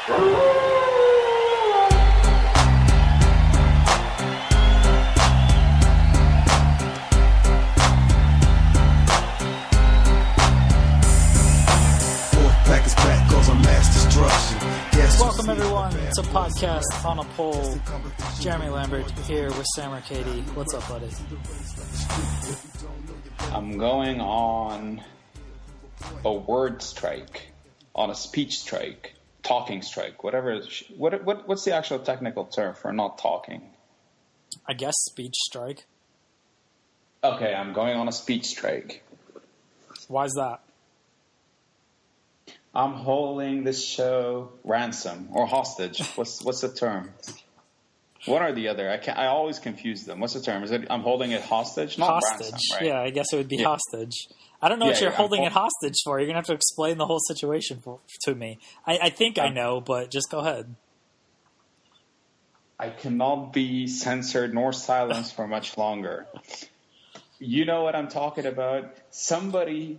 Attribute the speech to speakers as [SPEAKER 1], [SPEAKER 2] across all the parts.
[SPEAKER 1] Welcome everyone to Podcast on a Pole. Jeremy Lambert here with Sam Katie. What's up, buddy?
[SPEAKER 2] I'm going on a word strike, on a speech strike, talking strike, whatever. What's the actual technical term for not talking?
[SPEAKER 1] I guess speech strike.
[SPEAKER 2] Okay, I'm going on a speech strike.
[SPEAKER 1] Why's that?
[SPEAKER 2] I'm holding this show ransom or hostage. What's the term? One or the other. I always confuse them. What's the term? Is it I'm holding it hostage? Not
[SPEAKER 1] hostage.
[SPEAKER 2] Ransom, right?
[SPEAKER 1] Yeah, I guess it would be hostage. I don't know what you're holding it hostage for. You're going to have to explain the whole situation to me. I think I know, but just go ahead.
[SPEAKER 2] I cannot be censored nor silenced for much longer. You know what I'm talking about. Somebody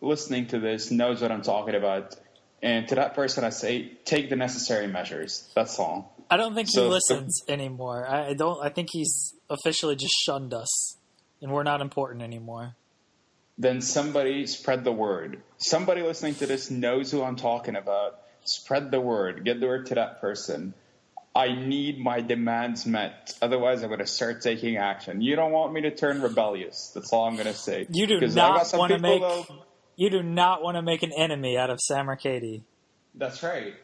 [SPEAKER 2] listening to this knows what I'm talking about. And to that person, I say, take the necessary measures. That's all.
[SPEAKER 1] I don't think he listens anymore. I think he's officially just shunned us, and we're not important anymore.
[SPEAKER 2] Then somebody spread the word. Somebody listening to this knows who I'm talking about. Spread the word. Get the word to that person. I need my demands met. Otherwise, I'm going to start taking action. You don't want me to turn rebellious. That's all I'm going to say.
[SPEAKER 1] You do not want to make... You do not want to make an enemy out of Sam Katie.
[SPEAKER 2] That's right.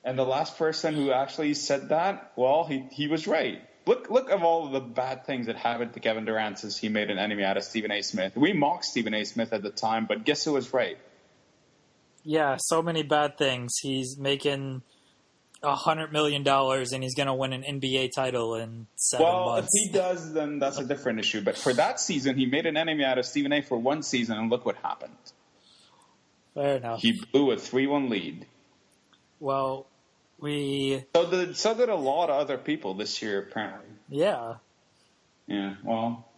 [SPEAKER 2] And the last person who actually said that, well, he was right. Look at all of the bad things that happened to Kevin Durant since he made an enemy out of Stephen A. Smith. We mocked Stephen A. Smith at the time, but guess who was right?
[SPEAKER 1] Yeah, so many bad things. He's making $100 million, and he's going to win an NBA title in 7 months.
[SPEAKER 2] Well, if he does, then that's a different issue. But for that season, he made an enemy out of Stephen A. for one season, and look what happened.
[SPEAKER 1] Fair enough.
[SPEAKER 2] He blew a 3-1 lead.
[SPEAKER 1] Well,
[SPEAKER 2] So did a lot of other people this year, apparently.
[SPEAKER 1] Yeah.
[SPEAKER 2] Yeah, well...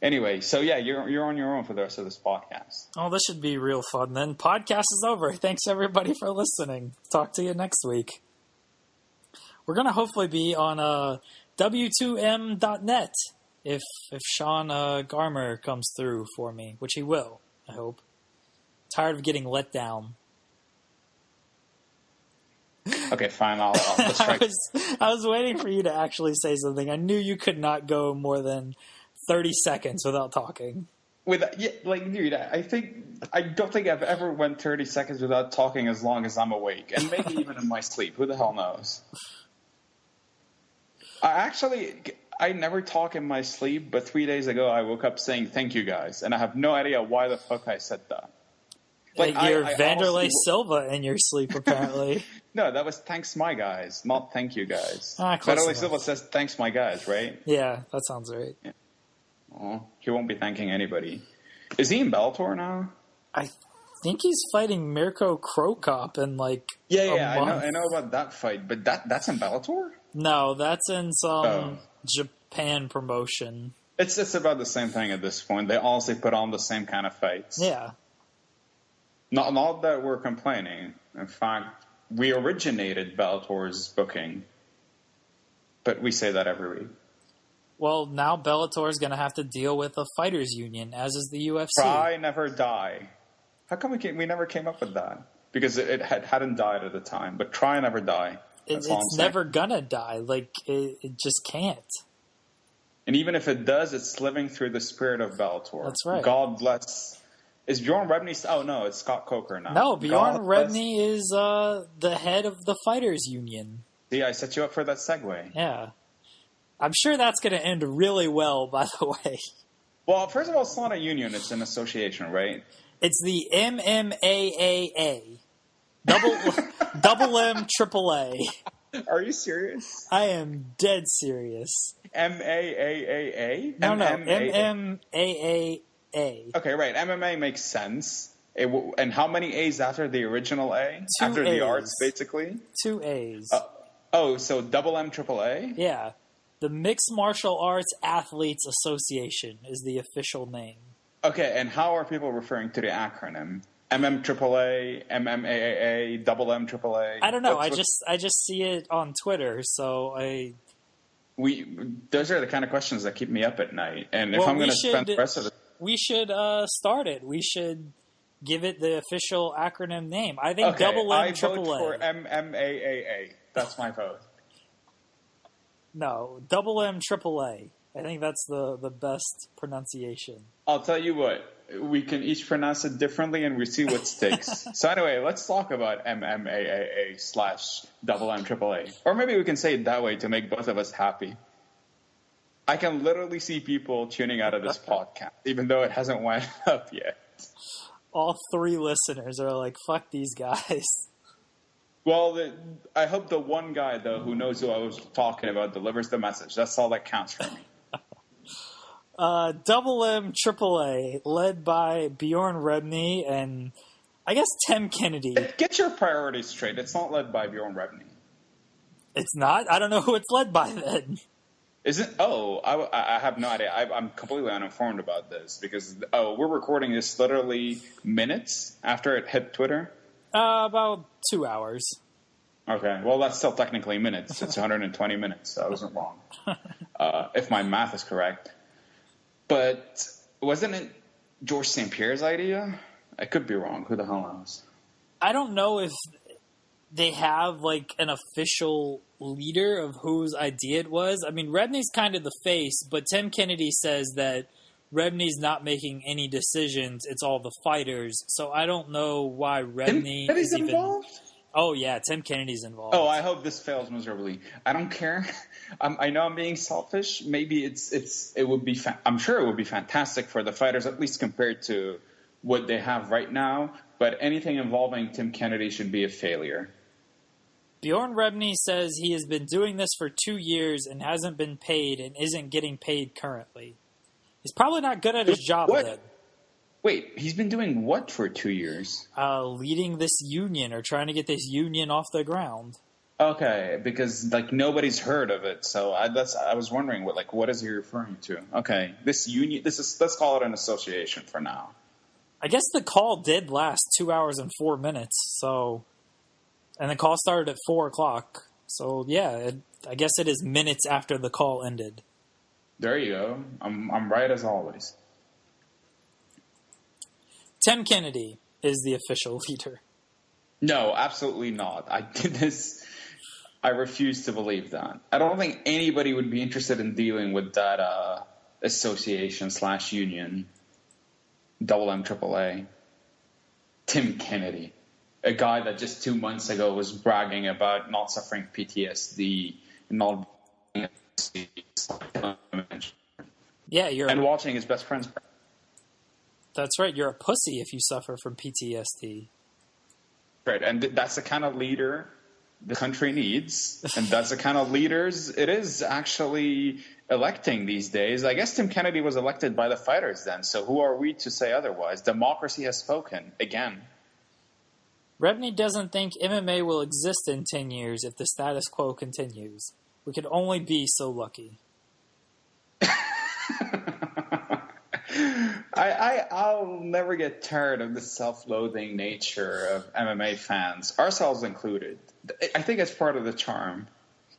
[SPEAKER 2] Anyway, so yeah, you're on your own for the rest of this podcast.
[SPEAKER 1] Oh, this should be real fun then. Podcast is over. Thanks, everybody, for listening. Talk to you next week. We're going to hopefully be on W2M.net if Sean Garmer comes through for me, which he will, I hope. Tired of getting let down.
[SPEAKER 2] Okay, fine. I'll try.
[SPEAKER 1] I was waiting for you to actually say something. I knew you could not go more than 30 seconds without talking.
[SPEAKER 2] Dude, I don't think I've ever went 30 seconds without talking as long as I'm awake, and maybe even in my sleep. Who the hell knows? I never talk in my sleep, but 3 days ago I woke up saying thank you guys, and I have no idea why the fuck I said that.
[SPEAKER 1] You're Vanderlei Silva in your sleep, apparently.
[SPEAKER 2] No, that was thanks my guys, not thank you guys.
[SPEAKER 1] Vanderlei
[SPEAKER 2] Silva says thanks my guys, right?
[SPEAKER 1] Yeah, that sounds right. Yeah.
[SPEAKER 2] Well, he won't be thanking anybody. Is he in Bellator now?
[SPEAKER 1] I think he's fighting Mirko Krokop in
[SPEAKER 2] I know about that fight, but that's in Bellator?
[SPEAKER 1] No, that's in some Japan promotion.
[SPEAKER 2] It's about the same thing at this point. They also put on the same kind of fights.
[SPEAKER 1] Yeah.
[SPEAKER 2] Not that we're complaining. In fact, we originated Bellator's booking, but we say that every week.
[SPEAKER 1] Well, now Bellator is going to have to deal with a fighters union, as is the UFC.
[SPEAKER 2] Try never die. How come we never came up with that? Because it hadn't died at the time. But try never die.
[SPEAKER 1] It's never gonna die. It just can't.
[SPEAKER 2] And even if it does, it's living through the spirit of Bellator.
[SPEAKER 1] That's right.
[SPEAKER 2] God bless. Is Bjorn Rebney? Oh no, it's Scott Coker now.
[SPEAKER 1] No, Bjorn Rebney is the head of the fighters union.
[SPEAKER 2] See, I set you up for that segue.
[SPEAKER 1] Yeah. I'm sure that's going to end really well, by the way.
[SPEAKER 2] Well, first of all, it's not a union. It's an association, right?
[SPEAKER 1] It's the MMAAA. Double M Triple A.
[SPEAKER 2] Are you serious?
[SPEAKER 1] I am dead serious.
[SPEAKER 2] MAAAA?
[SPEAKER 1] No, MMAAA.
[SPEAKER 2] Okay, right. MMA makes sense. And how many A's after the original A?
[SPEAKER 1] 2
[SPEAKER 2] after
[SPEAKER 1] A's.
[SPEAKER 2] The arts, basically?
[SPEAKER 1] 2 A's.
[SPEAKER 2] So double M Triple A?
[SPEAKER 1] Yeah. The Mixed Martial Arts Athletes Association is the official name.
[SPEAKER 2] Okay, and how are people referring to the acronym? MMAAA, MMAAA, double M AAA.
[SPEAKER 1] I don't know. I just see it on Twitter, so
[SPEAKER 2] those are the kind of questions that keep me up at night. And if I'm going to spend the rest of it,
[SPEAKER 1] we should start it. We should give it the official acronym name. I think double M AAA.
[SPEAKER 2] I vote for MMAAA. That's my vote.
[SPEAKER 1] No, double M AAA. I think that's the best pronunciation.
[SPEAKER 2] I'll tell you what. We can each pronounce it differently, and we see what sticks. So anyway, let's talk about MMAAA/double M AAA. Or maybe we can say it that way to make both of us happy. I can literally see people tuning out of this podcast, even though it hasn't went up yet.
[SPEAKER 1] All 3 listeners are like, fuck these guys.
[SPEAKER 2] Well, I hope the one guy, though, who knows who I was talking about delivers the message. That's all that counts for me.
[SPEAKER 1] Double M AAA, led by Bjorn Rebney and I guess Tim Kennedy.
[SPEAKER 2] Get your priorities straight. It's not led by Bjorn Rebney.
[SPEAKER 1] It's not? I don't know who it's led by then.
[SPEAKER 2] Isn't? Oh, I have no idea. I'm completely uninformed about this because, we're recording this literally minutes after it hit Twitter?
[SPEAKER 1] About 2 hours.
[SPEAKER 2] Okay, well, that's still technically minutes. It's 120 minutes, so I wasn't wrong. If my math is correct. But wasn't it George St. Pierre's idea? I could be wrong. Who the hell knows?
[SPEAKER 1] I don't know if they have like an official leader of whose idea it was. I mean, Rebney's kind of the face, but Tim Kennedy says that Rebney's not making any decisions. It's all the fighters. So I don't know why Rebney is even
[SPEAKER 2] involved.
[SPEAKER 1] Oh, yeah, Tim Kennedy's involved.
[SPEAKER 2] Oh, I hope this fails miserably. I don't care. I know I'm being selfish. Maybe it would be. I'm sure it would be fantastic for the fighters, at least compared to what they have right now. But anything involving Tim Kennedy should be a failure.
[SPEAKER 1] Bjorn Rebney says he has been doing this for 2 years and hasn't been paid and isn't getting paid currently. He's probably not good at his job then.
[SPEAKER 2] Wait, he's been doing what for 2 years?
[SPEAKER 1] Leading this union or trying to get this union off the ground.
[SPEAKER 2] Okay, because like nobody's heard of it, so I was wondering what is he referring to? Okay, this union. Let's call it an association for now.
[SPEAKER 1] I guess the call did last 2 hours and 4 minutes, and the call started at 4:00. So yeah, I guess it is minutes after the call ended.
[SPEAKER 2] There you go. I'm right as always.
[SPEAKER 1] Tim Kennedy is the official leader.
[SPEAKER 2] No, absolutely not. I refuse to believe that. I don't think anybody would be interested in dealing with that association/union, double M AAA. Tim Kennedy, a guy that just 2 months ago was bragging about not suffering PTSD, not and watching his best friends.
[SPEAKER 1] That's right. You're a pussy if you suffer from PTSD.
[SPEAKER 2] Right, and that's the kind of leader the country needs, and that's the kind of leaders it is actually electing these days. I guess Tim Kennedy was elected by the fighters then, so who are we to say otherwise? Democracy has spoken, again.
[SPEAKER 1] Rebney doesn't think MMA will exist in 10 years if the status quo continues. We could only be so lucky.
[SPEAKER 2] I'll never get tired of the self-loathing nature of MMA fans, ourselves included. I think it's part of the charm.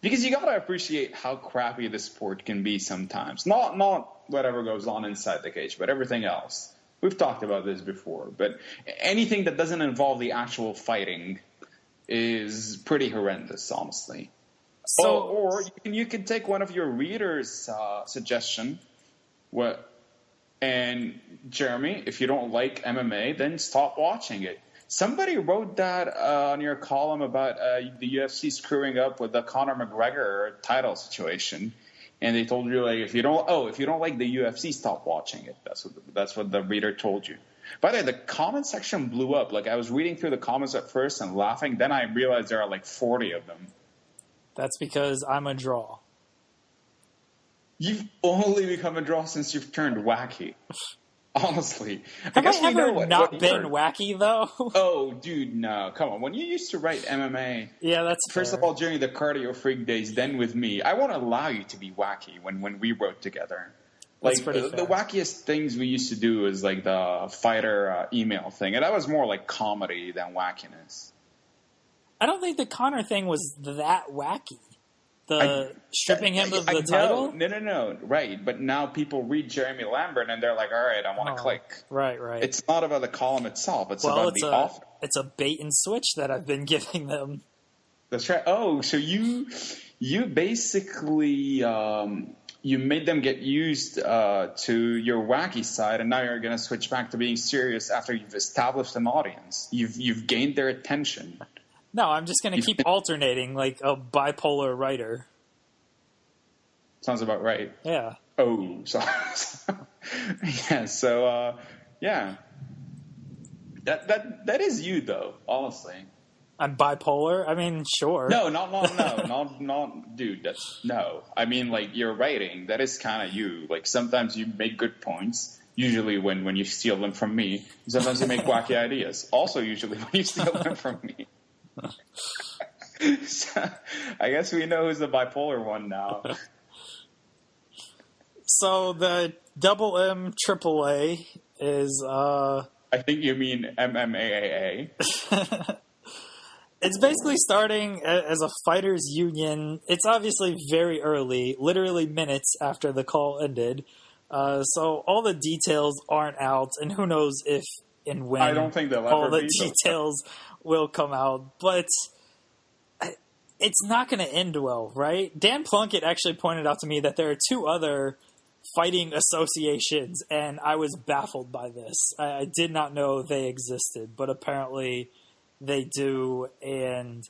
[SPEAKER 2] Because you gotta appreciate how crappy the sport can be sometimes. Not whatever goes on inside the cage, but everything else. We've talked about this before, but anything that doesn't involve the actual fighting is pretty horrendous, honestly.
[SPEAKER 1] So,
[SPEAKER 2] or you can take one of your readers' suggestion. And Jeremy, if you don't like MMA, then stop watching it. Somebody wrote that on your column about the UFC screwing up with the Conor McGregor title situation, and they told you if you don't like the UFC, stop watching it. That's what the reader told you. By the way, the comment section blew up. I was reading through the comments at first and laughing. Then I realized there are 40 of them.
[SPEAKER 1] That's because I'm a draw.
[SPEAKER 2] You've only become a draw since you've turned wacky. Honestly.
[SPEAKER 1] Have I ever not been wacky, though?
[SPEAKER 2] Oh, dude, no. Come on. When you used to write MMA...
[SPEAKER 1] Yeah, that's
[SPEAKER 2] First
[SPEAKER 1] fair.
[SPEAKER 2] of all, during the Cardio Freak days, then with me, I won't allow you to be wacky when we wrote together.
[SPEAKER 1] That's
[SPEAKER 2] Like,
[SPEAKER 1] pretty
[SPEAKER 2] the
[SPEAKER 1] fair.
[SPEAKER 2] wackiest things we used to do is like the fighter email thing. And that was more like comedy than wackiness.
[SPEAKER 1] I don't think the Conor thing was that wacky. Stripping him of the
[SPEAKER 2] title?
[SPEAKER 1] title?
[SPEAKER 2] No. Right. But now people read Jeremy Lambert and they're like, all right, I want to click.
[SPEAKER 1] Right.
[SPEAKER 2] It's not about the column itself. It's about the author.
[SPEAKER 1] It's a bait and switch that I've been giving them.
[SPEAKER 2] That's right. Oh, so you basically you made them get used to your wacky side, and now you're going to switch back to being serious after you've established an audience. You've gained their attention.
[SPEAKER 1] No, I'm just going to keep alternating like a bipolar writer.
[SPEAKER 2] Sounds about right.
[SPEAKER 1] Yeah.
[SPEAKER 2] Oh, sorry. Yeah. So yeah, that is you though. Honestly.
[SPEAKER 1] I'm bipolar. I mean, sure.
[SPEAKER 2] No, not, dude. No. I mean, like, your writing, that is kind of you. Like, sometimes you make good points. Usually when you steal them from me. Sometimes you make wacky ideas. Also, usually when you steal them from me. So, I guess we know who's the bipolar one now.
[SPEAKER 1] So the double M triple A is.
[SPEAKER 2] I think you mean MMAAA.
[SPEAKER 1] It's basically starting as a fighters union. It's obviously very early, literally minutes after the call ended. So all the details aren't out, and who knows if and when
[SPEAKER 2] I don't think they'll
[SPEAKER 1] all
[SPEAKER 2] ever
[SPEAKER 1] the
[SPEAKER 2] be,
[SPEAKER 1] details will come out. But it's not going to end well, right? Dan Plunkett actually pointed out to me that there are two other fighting associations, and I was baffled by this. I did not know they existed, but apparently they do, and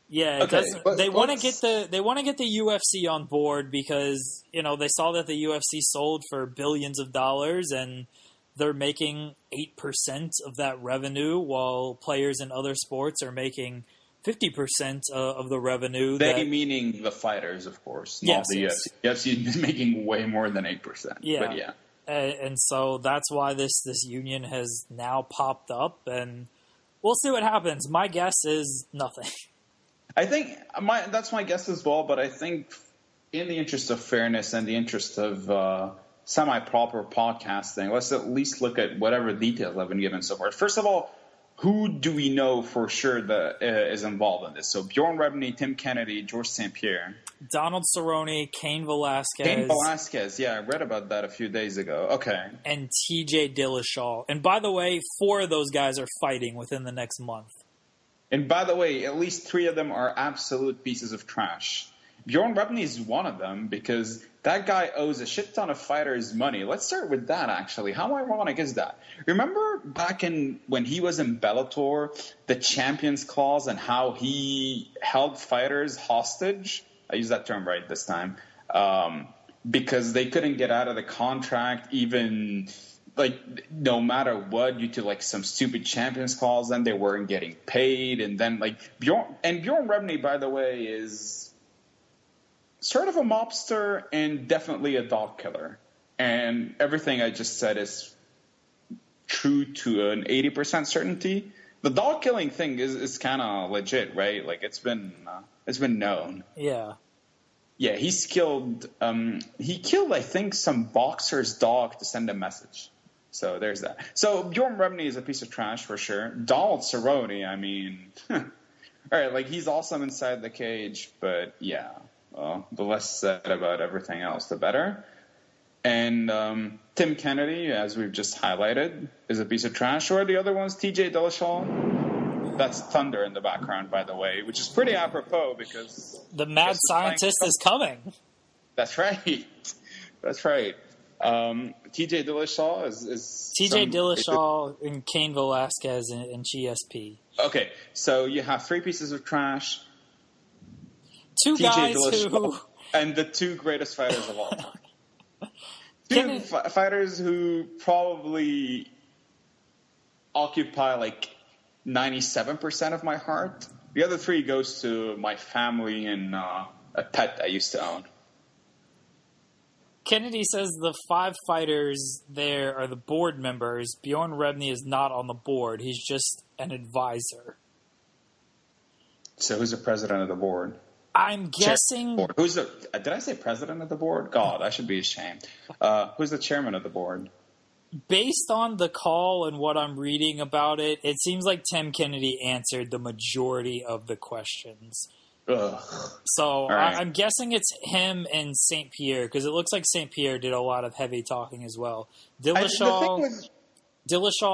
[SPEAKER 1] yeah, they want to get the UFC on board because they saw that the UFC sold for billions of dollars, and they're making 8% of that revenue, while players in other sports are making 50% of the revenue.
[SPEAKER 2] They meaning the fighters, of course, not the UFC. UFC is making way more than 8%.
[SPEAKER 1] Yeah,
[SPEAKER 2] but yeah,
[SPEAKER 1] and so that's why this union has now popped up, and we'll see what happens. My guess is nothing.
[SPEAKER 2] I think that's my guess as well, but I think in the interest of fairness and the interest of semi-proper podcasting, let's at least look at whatever details I've been given so far. First of all, who do we know for sure that is involved in this? So Bjorn Rebney, Tim Kennedy, George St. Pierre.
[SPEAKER 1] Donald Cerrone, Cain Velasquez.
[SPEAKER 2] Cain Velasquez, yeah, I read about that a few days ago. Okay.
[SPEAKER 1] And TJ Dillashaw. And by the way, 4 of those guys are fighting within the next month.
[SPEAKER 2] And by the way, at least 3 of them are absolute pieces of trash. Bjorn Rebney is one of them because that guy owes a shit ton of fighters money. Let's start with that, actually. How ironic is that? Remember back when he was in Bellator, the Champions Clause and how he held fighters hostage? I use that term right this time. Because they couldn't get out of the contract even no matter what, due to some stupid Champions Clause, then they weren't getting paid. And then Bjorn Rebney, by the way, is sort of a mobster and definitely a dog killer. And everything I just said is true to an 80% certainty. The dog killing thing is kind of legit, right? It's been known.
[SPEAKER 1] Yeah.
[SPEAKER 2] Yeah, he killed, I think, some boxer's dog to send a message. So there's that. So Bjorn Rebney is a piece of trash for sure. Donald Cerrone, I mean, all right, he's awesome inside the cage, but yeah. Well, the less said about everything else, the better. And Tim Kennedy, as we've just highlighted, is a piece of trash. Or the other one's TJ Dillashaw. That's thunder in the background, by the way, which is pretty apropos because
[SPEAKER 1] the mad scientist is coming.
[SPEAKER 2] That's right. That's right. TJ Dillashaw is
[SPEAKER 1] TJ Dillashaw and Cain Velasquez and GSP.
[SPEAKER 2] Okay, so you have 3 pieces of trash.
[SPEAKER 1] 2 guys who...
[SPEAKER 2] And the 2 greatest fighters of all time. 2 fighters who probably occupy 97% of my heart. The other 3 goes to my family and a pet I used to own.
[SPEAKER 1] Kennedy says the 5 fighters there are the board members. Bjorn Rebney is not on the board. He's just an advisor.
[SPEAKER 2] So who's the president of the board?
[SPEAKER 1] I'm guessing.
[SPEAKER 2] Who's the? Did I say president of the board? God, I should be ashamed. Who's the chairman of the board?
[SPEAKER 1] Based on the call and what I'm reading about it, it seems like Tim Kennedy answered the majority of the questions.
[SPEAKER 2] Ugh.
[SPEAKER 1] So
[SPEAKER 2] right.
[SPEAKER 1] I'm guessing it's him and St. Pierre, because it looks like St. Pierre did a lot of heavy talking as well. Dillashaw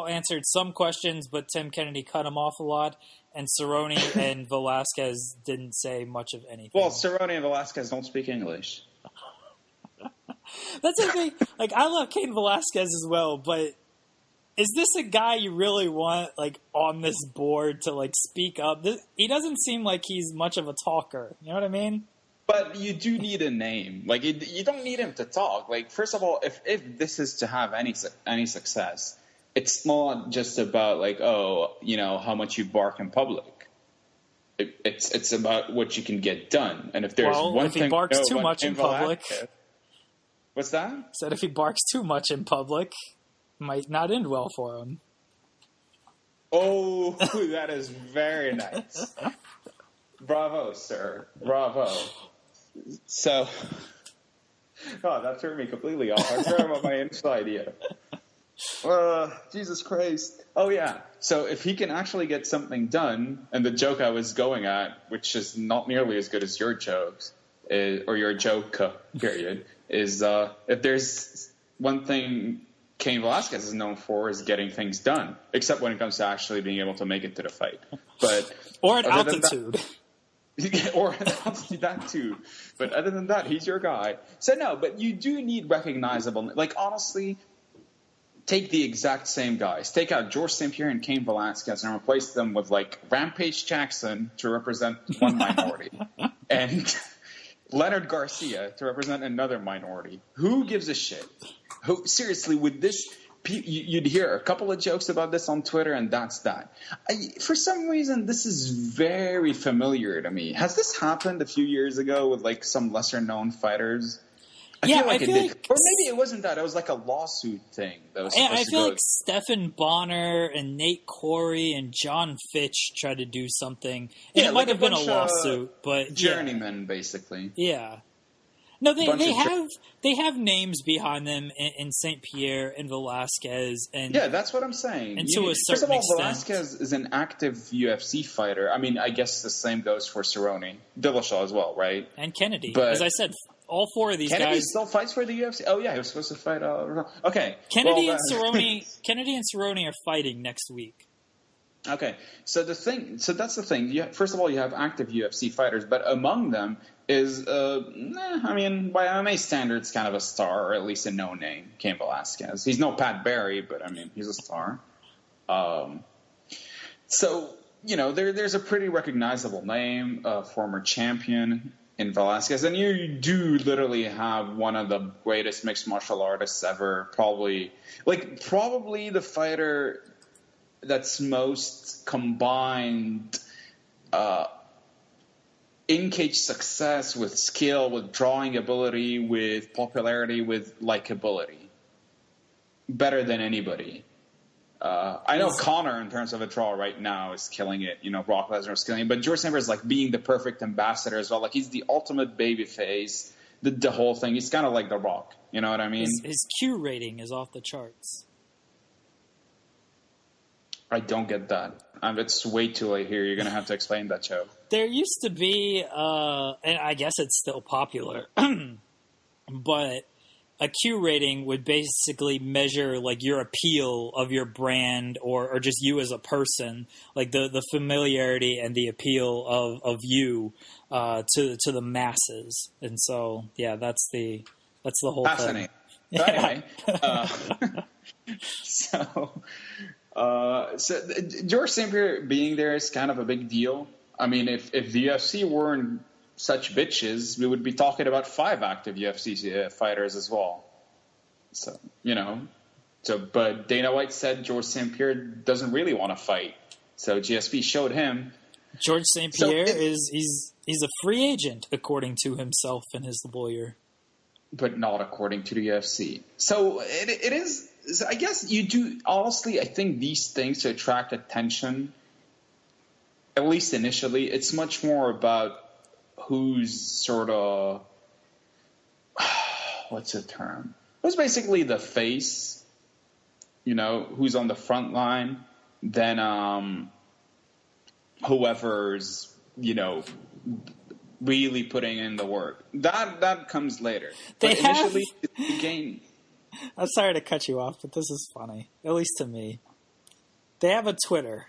[SPEAKER 1] answered some questions, but Tim Kennedy cut him off a lot. And Cerrone and Velasquez didn't say much of anything.
[SPEAKER 2] Well, Cerrone and Velasquez don't speak English.
[SPEAKER 1] That's the thing. Like, I love Cain Velasquez as well, but is this a guy you really want, like, on this board to, like, speak up? He doesn't seem like he's much of a talker. You know what I mean?
[SPEAKER 2] But you do need a name. Like, you don't need him to talk. Like, first of all, if this is to have any success, it's not just about, like, how much you bark in public. It's about what you can get done. And if there's one thing...
[SPEAKER 1] if he barks too much in public...
[SPEAKER 2] What's that?
[SPEAKER 1] Said if he barks too much in public, it might not end well for him.
[SPEAKER 2] Oh, that is very nice. Bravo, sir. Bravo. So, that threw me completely off. I forgot about my initial idea. Jesus Christ. Oh, yeah. So if he can actually get something done, and the joke I was going at, which is not nearly as good as your jokes, or your joke, period, is if there's one thing Cain Velasquez is known for is getting things done, except when it comes to actually being able to make it to the fight.
[SPEAKER 1] Or at altitude.
[SPEAKER 2] Or that too. But other than that, he's your guy. So no, but you do need recognizable. Like, honestly, take the exact same guys. Take out George St. Pierre and Cain Velasquez and replace them with, like, Rampage Jackson to represent one minority. And Leonard Garcia to represent another minority. Who gives a shit? Seriously, with this, you'd hear a couple of jokes about this on Twitter, and that's that. For some reason, this is very familiar to me. Has this happened a few years ago with, like, some lesser-known fighters? I feel like it did. Or maybe it wasn't that. It was like a lawsuit thing.
[SPEAKER 1] I feel like Stephan Bonner and Nate Corey and John Fitch tried to do something. And it might have been a lawsuit, but
[SPEAKER 2] journeymen, basically.
[SPEAKER 1] Yeah. No, they have names behind them in St. Pierre and Velasquez, and
[SPEAKER 2] yeah, that's what I'm saying.
[SPEAKER 1] And to a certain extent,
[SPEAKER 2] first of all, Velasquez is an active UFC fighter. I mean, I guess the same goes for Cerrone, Dillashaw as well, right?
[SPEAKER 1] And Kennedy, but as I said. All four of these
[SPEAKER 2] Kennedy
[SPEAKER 1] guys
[SPEAKER 2] still fights for the UFC. Oh yeah, he was supposed to fight. Okay,
[SPEAKER 1] Kennedy and Cerrone are fighting next week.
[SPEAKER 2] Okay, so that's the thing. First of all, you have active UFC fighters, but among them is, I mean, by MMA standards, kind of a star, or at least a no-name, Cain Velasquez. He's no Pat Barry, but I mean, he's a star. So there's a pretty recognizable name, former champion in Velasquez, and you do literally have one of the greatest mixed martial artists ever, probably the fighter that's most combined in-cage success with skill, with drawing ability, with popularity, with likability. Better than anybody. I know Conor, in terms of a draw right now, is killing it. Brock Lesnar is killing it. But George St. Pierre is like being the perfect ambassador as well. Like, he's the ultimate babyface, the whole thing. He's kind of like The Rock. You know what I mean?
[SPEAKER 1] His Q rating is off the charts.
[SPEAKER 2] I don't get that. It's way too late here. You're going to have to explain that, Joe.
[SPEAKER 1] There used to be, and I guess it's still popular, but a Q rating would basically measure, like, your appeal of your brand or just you as a person, like the familiarity and the appeal of you to the masses. And so, yeah, that's the whole
[SPEAKER 2] Fascinating.
[SPEAKER 1] thing.
[SPEAKER 2] Fascinating. So George St. Pierre being there is kind of a big deal. I mean, if the UFC weren't such bitches, we would be talking about 5 active UFC fighters as well. So, but Dana White said George St. Pierre doesn't really want to fight. So GSP showed him. George St.
[SPEAKER 1] Pierre he's a free agent, according to himself and his lawyer.
[SPEAKER 2] But not according to the UFC. So it is, I guess you do, honestly, I think these things to attract attention, at least initially, it's much more about who's sort of, what's the term? Who's basically the face, who's on the front line, then whoever's, really putting in the work. That comes later. But initially, the game.
[SPEAKER 1] I'm sorry to cut you off, but this is funny, at least to me. They have a Twitter.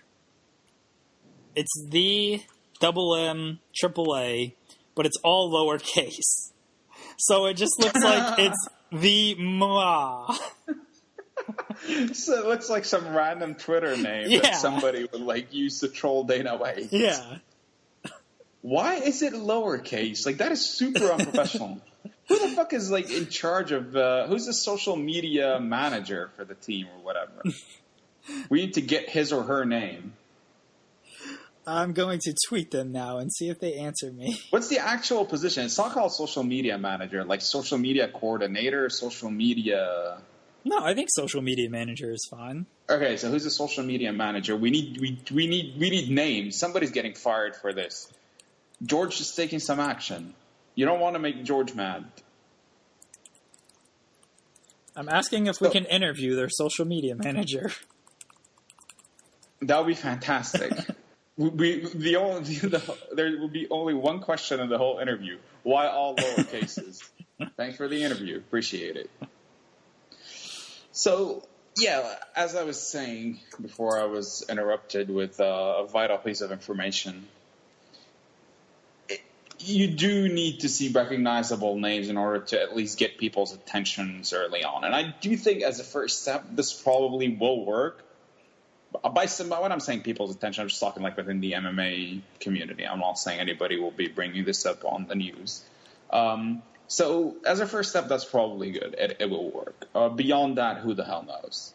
[SPEAKER 1] It's the MMAAA, but it's all lowercase. So it just looks like it's the MMAAA.
[SPEAKER 2] So it looks like some random Twitter name that somebody would use to troll Dana White.
[SPEAKER 1] Yeah.
[SPEAKER 2] Why is it lowercase? That is super unprofessional. Who the fuck is in charge of who's the social media manager for the team or whatever? We need to get his or her name.
[SPEAKER 1] I'm going to tweet them now and see if they answer me.
[SPEAKER 2] What's the actual position? It's not called social media manager, social media coordinator, social media.
[SPEAKER 1] No, I think social media manager is fine.
[SPEAKER 2] Okay, so who's the social media manager? We need names. Somebody's getting fired for this. George is taking some action. You don't want to make George mad.
[SPEAKER 1] I'm asking if we can interview their social media manager.
[SPEAKER 2] That would be fantastic. There will be only one question in the whole interview. Why all lower cases? Thanks for the interview. Appreciate it. So, as I was saying before I was interrupted with a vital piece of information, you do need to see recognizable names in order to at least get people's attentions early on. And I do think as a first step, this probably will work. When I'm saying people's attention, I'm just talking within the MMA community. I'm not saying anybody will be bringing this up on the news. So as a first step, that's probably good. It will work. Beyond that, who the hell knows?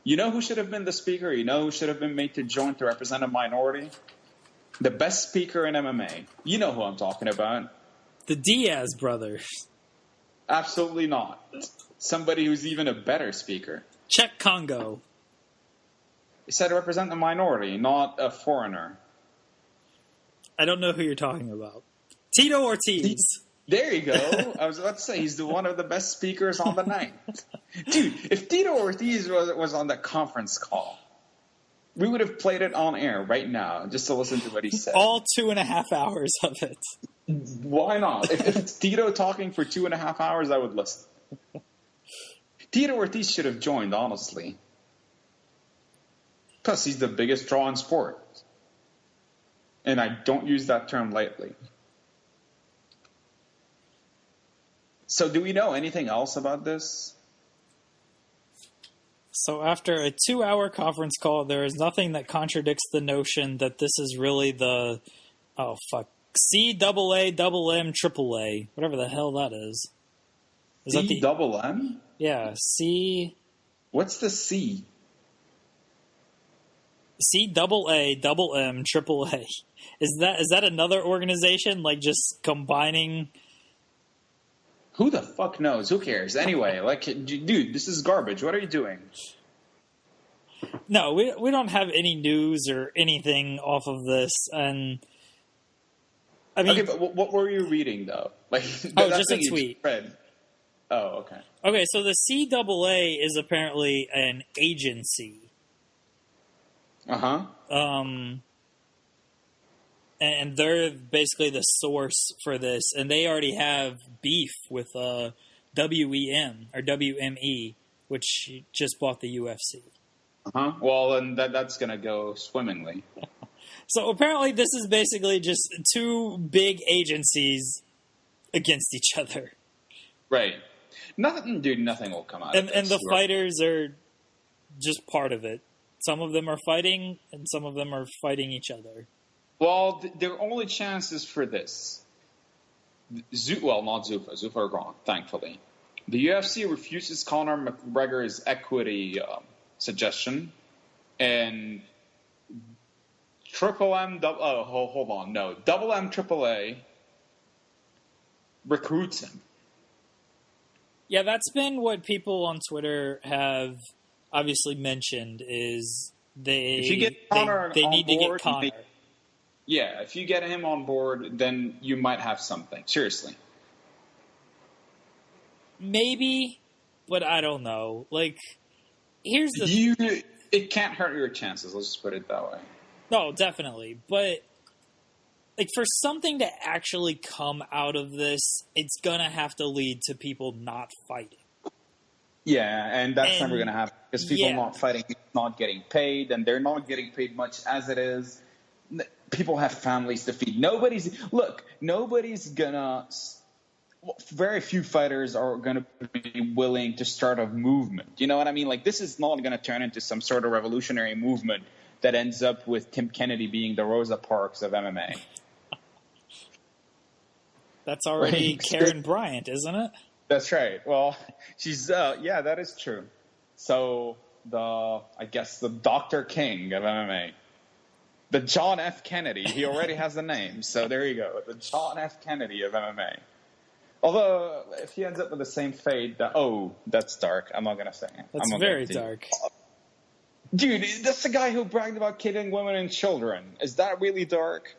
[SPEAKER 2] You know who should have been the speaker? You know who should have been made to join to represent a minority? The best speaker in MMA. You know who I'm talking about.
[SPEAKER 1] The Diaz brothers.
[SPEAKER 2] Absolutely not. Somebody who's even a better speaker.
[SPEAKER 1] Czech Congo.
[SPEAKER 2] He said represent the minority, not a foreigner.
[SPEAKER 1] I don't know who you're talking about. Tito Ortiz.
[SPEAKER 2] There you go. I was about to say, he's one of the best speakers on the night. Dude, if Tito Ortiz was on that conference call, we would have played it on air right now just to listen to what he said.
[SPEAKER 1] All 2.5 hours of it.
[SPEAKER 2] Why not? If it's Tito talking for 2.5 hours, I would listen. Tito Ortiz should have joined, honestly. Plus, he's the biggest draw in sport. And I don't use that term lightly. So do we know anything else about this?
[SPEAKER 1] So after a 2-hour conference call, there is nothing that contradicts the notion that this is really the, CAAM AAA, whatever the hell that is. Is that the
[SPEAKER 2] double M?
[SPEAKER 1] Yeah, C.
[SPEAKER 2] What's the C?
[SPEAKER 1] CAAM AAA. Is that another organization, just combining?
[SPEAKER 2] Who the fuck knows? Who cares? Anyway, dude, this is garbage. What are you doing?
[SPEAKER 1] No, we don't have any news or anything off of this, and I mean,
[SPEAKER 2] okay, but what were you reading though?
[SPEAKER 1] Just a tweet.
[SPEAKER 2] Oh, okay.
[SPEAKER 1] Okay, so the CAA is apparently an agency. And they're basically the source for this, and they already have beef with WEM or WME, which just bought the UFC.
[SPEAKER 2] Well, then that's going to go swimmingly.
[SPEAKER 1] So apparently this is basically just two big agencies against each other.
[SPEAKER 2] Right. Nothing will come out of this.
[SPEAKER 1] And the fighters are just part of it. Some of them are fighting, and some of them are fighting each other.
[SPEAKER 2] Well, their only chances for this... not Zuffa. Zuffa are gone, thankfully. The UFC refuses Conor McGregor's equity suggestion, and Double M AAA recruits him.
[SPEAKER 1] Yeah, that's been what people on Twitter have obviously mentioned is they need to get Conor.
[SPEAKER 2] Yeah, if you get him on board, then you might have something. Seriously.
[SPEAKER 1] Maybe, but I don't know. Like, here's the...
[SPEAKER 2] It can't hurt your chances, let's just put it that way.
[SPEAKER 1] No, definitely. But, like, for something to actually come out of this, it's gonna have to lead to people not fighting.
[SPEAKER 2] Yeah, and that's never going to happen. Because people not fighting, not getting paid, and they're not getting paid much as it is. People have families to feed. Nobody's going to... Very few fighters are going to be willing to start a movement. You know what I mean? Like, this is not going to turn into some sort of revolutionary movement that ends up with Tim Kennedy being the Rosa Parks of MMA.
[SPEAKER 1] That's already Karen Bryant, isn't it?
[SPEAKER 2] That's right. Well, she's yeah, that is true. So I guess the Dr. King of MMA, the John F. Kennedy. He already has the name, so there you go. The John F. Kennedy of MMA. Although if he ends up with the same fate, that's dark. I'm not gonna say it.
[SPEAKER 1] That's very dark.
[SPEAKER 2] Dude, that's the guy who bragged about killing women and children. Is that really dark?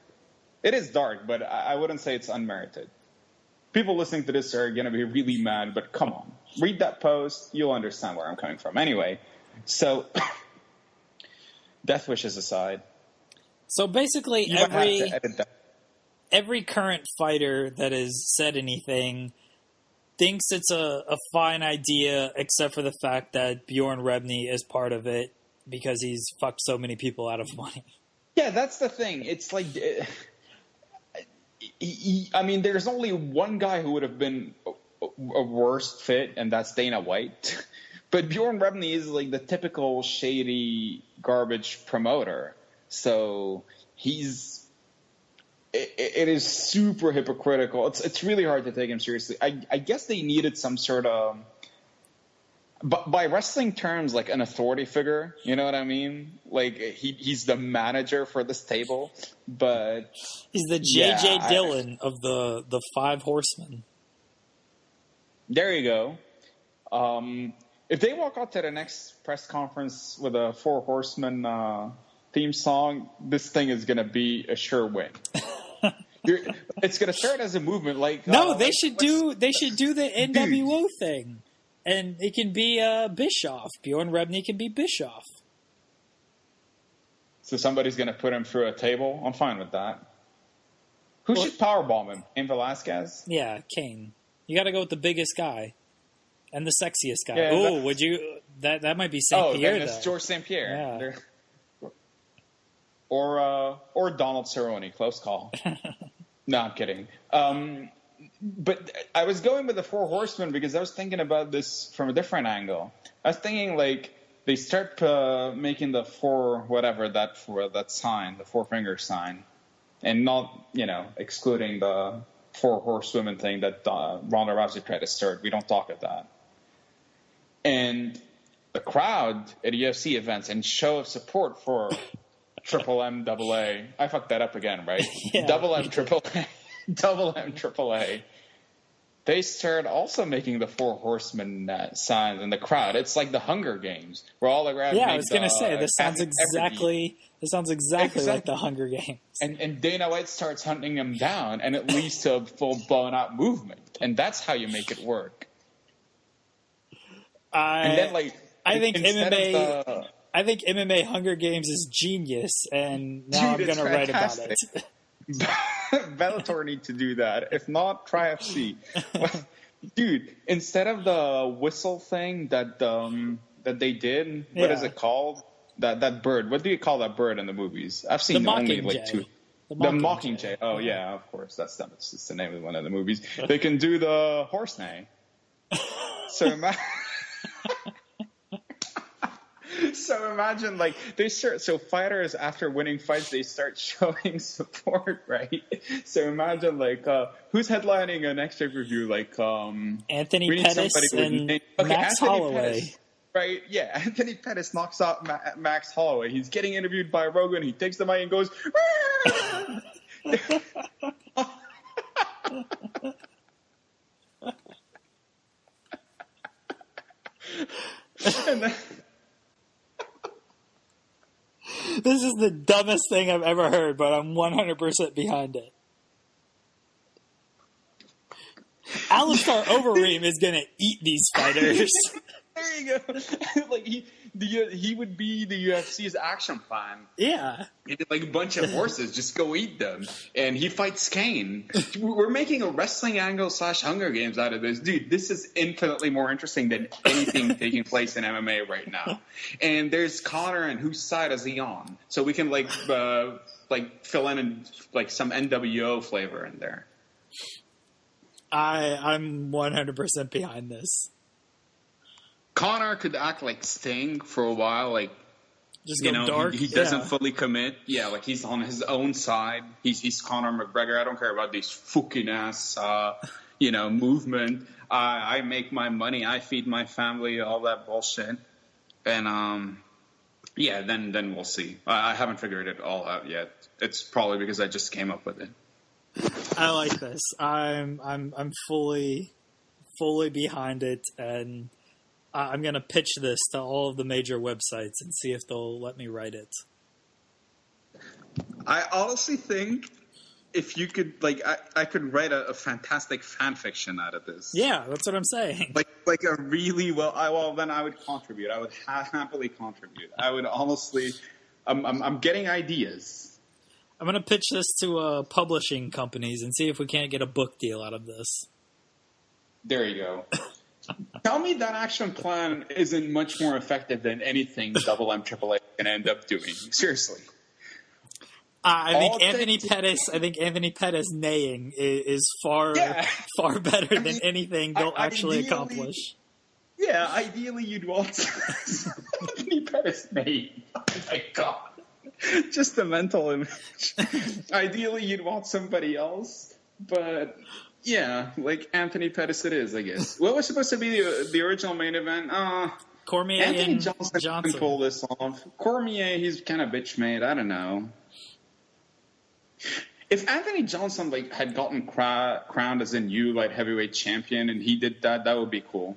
[SPEAKER 2] It is dark, but I wouldn't say it's unmerited. People listening to this are going to be really mad, but come on. Read that post. You'll understand where I'm coming from. Anyway, so death wishes aside.
[SPEAKER 1] So basically every current fighter that has said anything thinks it's a fine idea, except for the fact that Bjorn Rebney is part of it because he's fucked so many people out of money.
[SPEAKER 2] Yeah, that's the thing. It's like... I mean, there's only one guy who would have been a worse fit, and that's Dana White. But Bjorn Rebney is like the typical shady garbage promoter. So it is super hypocritical. It's really hard to take him seriously. I guess they needed some sort of, by wrestling terms, like an authority figure. You know what I mean? Like he's the manager for this table, but
[SPEAKER 1] he's the J.J. Dillon of the Five Horsemen.
[SPEAKER 2] There you go. If they walk out to the next press conference with a Four Horsemen theme song, this thing is going to be a sure win. It's going to start as a movement. Like
[SPEAKER 1] they should do the NWO thing. And it can be Bischoff. Bjorn Rebney can be Bischoff.
[SPEAKER 2] So somebody's going to put him through a table? I'm fine with that. Who should powerbomb him? Cain Velasquez?
[SPEAKER 1] Yeah, Cain. You got to go with the biggest guy. And the sexiest guy.
[SPEAKER 2] Yeah,
[SPEAKER 1] oh, would you... That might be St. Pierre,
[SPEAKER 2] then it's George St. Pierre.
[SPEAKER 1] Yeah.
[SPEAKER 2] Or Donald Cerrone. Close call. No, I'm kidding. But I was going with the Four Horsemen because I was thinking about this from a different angle. I was thinking, like, they start making the that sign, the four-finger sign, and not, excluding the Four Horsewomen thing that Ronda Rousey tried to start. We don't talk of that. And the crowd at UFC events and show of support for Triple M, Double A. I fucked that up again, right?
[SPEAKER 1] Yeah.
[SPEAKER 2] Double M, Triple A. Double M, Triple A. They started also making the Four Horsemen signs in the crowd. It's like the Hunger Games, where all the crowd.
[SPEAKER 1] Yeah, I was going to say this sounds exactly like the Hunger Games.
[SPEAKER 2] And Dana White starts hunting them down, and it leads to a full blown out movement, and that's how you make it work. And then, like,
[SPEAKER 1] I think MMA Hunger Games is genius, and now I'm going to write about it.
[SPEAKER 2] Bellator need to do that. If not, try FC. Dude, instead of the whistle thing that they did, what is it called? That bird. What do you call that bird in the movies? I've seen only like two. The Mockingjay. Oh yeah, of course. That's them. It's just the name of one of the movies. They can do the horse neigh. So imagine, like, so fighters, after winning fights, they start showing support, right? So imagine, like, who's headlining a next pay-per-view? Like,
[SPEAKER 1] Anthony Pettis and Max Holloway.
[SPEAKER 2] Pettis, right? Yeah, Anthony Pettis knocks out Max Holloway. He's getting interviewed by Rogan. He takes the mic and goes, and then...
[SPEAKER 1] This is the dumbest thing I've ever heard, but I'm 100% behind it. Alistar Overeem is going to eat these fighters.
[SPEAKER 2] There you go. Like he would be the UFC's action plan.
[SPEAKER 1] Yeah.
[SPEAKER 2] Like a bunch of horses, just go eat them. And he fights Kane. We're making a wrestling angle / Hunger Games out of this. Dude, this is infinitely more interesting than anything taking place in MMA right now. And there's Conor, and whose side is he on? So we can fill in like some NWO flavor in there.
[SPEAKER 1] I'm 100% behind this.
[SPEAKER 2] Conor could act like Sting for a while, like
[SPEAKER 1] just go dark.
[SPEAKER 2] He doesn't fully commit. Yeah, like he's on his own side. He's Conor McGregor. I don't care about these fucking ass, movement. I make my money. I feed my family. All that bullshit. And then we'll see. I haven't figured it all out yet. It's probably because I just came up with it.
[SPEAKER 1] I like this. I'm fully behind it, and I'm going to pitch this to all of the major websites and see if they'll let me write it.
[SPEAKER 2] I honestly think if you could, I could write a fantastic fan fiction out of this.
[SPEAKER 1] Yeah, that's what I'm saying.
[SPEAKER 2] Like a really then I would contribute. I would happily contribute. I would honestly, I'm getting ideas.
[SPEAKER 1] I'm going to pitch this to publishing companies and see if we can't get a book deal out of this.
[SPEAKER 2] There you go. Tell me that action plan isn't much more effective than anything Double M AAA can end up doing. Seriously.
[SPEAKER 1] I think Anthony Pettis neighing is far better than anything they'll actually accomplish.
[SPEAKER 2] Yeah, ideally you'd want Anthony Pettis neighing. Oh my God. Just a mental image. Ideally you'd want somebody else, but yeah, like Anthony Pettis it is, I guess. What was supposed to be the original main event?
[SPEAKER 1] Cormier
[SPEAKER 2] Anthony
[SPEAKER 1] and
[SPEAKER 2] Johnson can pull this off. Cormier, he's kind of bitch made. I don't know. If Anthony Johnson had gotten crowned as a new light heavyweight champion and he did that, that would be cool.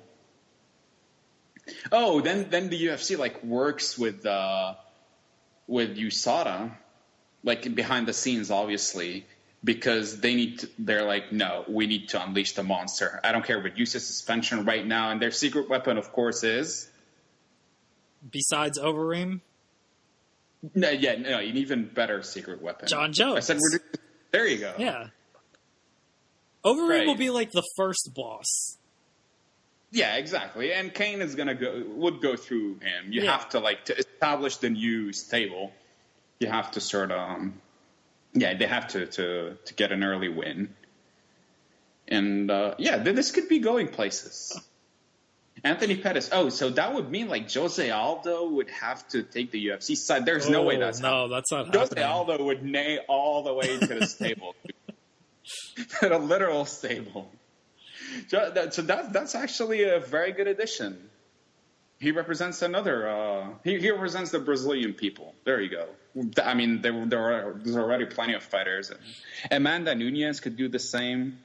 [SPEAKER 2] Oh, then the UFC works with USADA, behind the scenes, obviously, because they're like, no, we need to unleash the monster. I don't care, but use a suspension right now, and their secret weapon, of course, is
[SPEAKER 1] besides Overeem.
[SPEAKER 2] No, an even better secret weapon.
[SPEAKER 1] John Jones.
[SPEAKER 2] I said there you go.
[SPEAKER 1] Yeah. Overeem will be the first boss.
[SPEAKER 2] Yeah, exactly. And Kane would go through him. You have to to establish the new stable. You have to sort of, they have to get an early win. And this could be going places. Anthony Pettis. Oh, so that would mean Jose Aldo would have to take the UFC side. There's no way that's happening.
[SPEAKER 1] That's not
[SPEAKER 2] Jose
[SPEAKER 1] happening.
[SPEAKER 2] Aldo would neigh all the way to the stable, the literal stable. So that's actually a very good addition. He represents another. He represents the Brazilian people. There you go. I mean, there's already plenty of fighters. Amanda Nunes could do the same.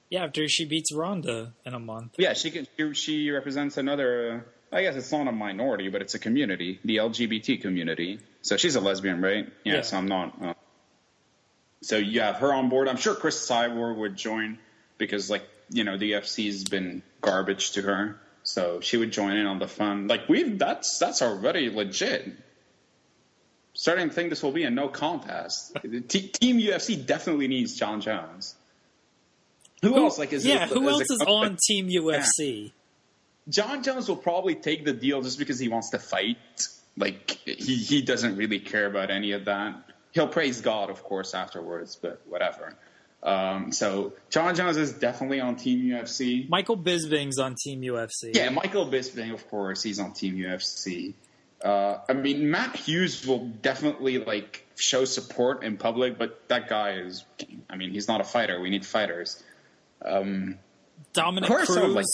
[SPEAKER 1] Yeah, after she beats Ronda in a month.
[SPEAKER 2] Yeah, she represents another. I guess it's not a minority, but it's a community, the LGBT community. So she's a lesbian, right? Yeah. So I'm not. So you have her on board. I'm sure Chris Cyborg would join because, the UFC's been garbage to her, so she would join in on the fun. That's already legit. Starting to think this will be a no contest. Team UFC definitely needs John Jones. Who else? Who
[SPEAKER 1] else is on Team UFC?
[SPEAKER 2] Yeah. John Jones will probably take the deal just because he wants to fight. He doesn't really care about any of that. He'll praise God, of course, afterwards, but whatever. So John Jones is definitely on Team UFC.
[SPEAKER 1] Michael Bisping's on Team UFC.
[SPEAKER 2] Yeah, Michael Bisping, of course, he's on Team UFC. Matt Hughes will definitely show support in public, but that guy is, he's not a fighter. We need fighters.
[SPEAKER 1] Dominic Cruz.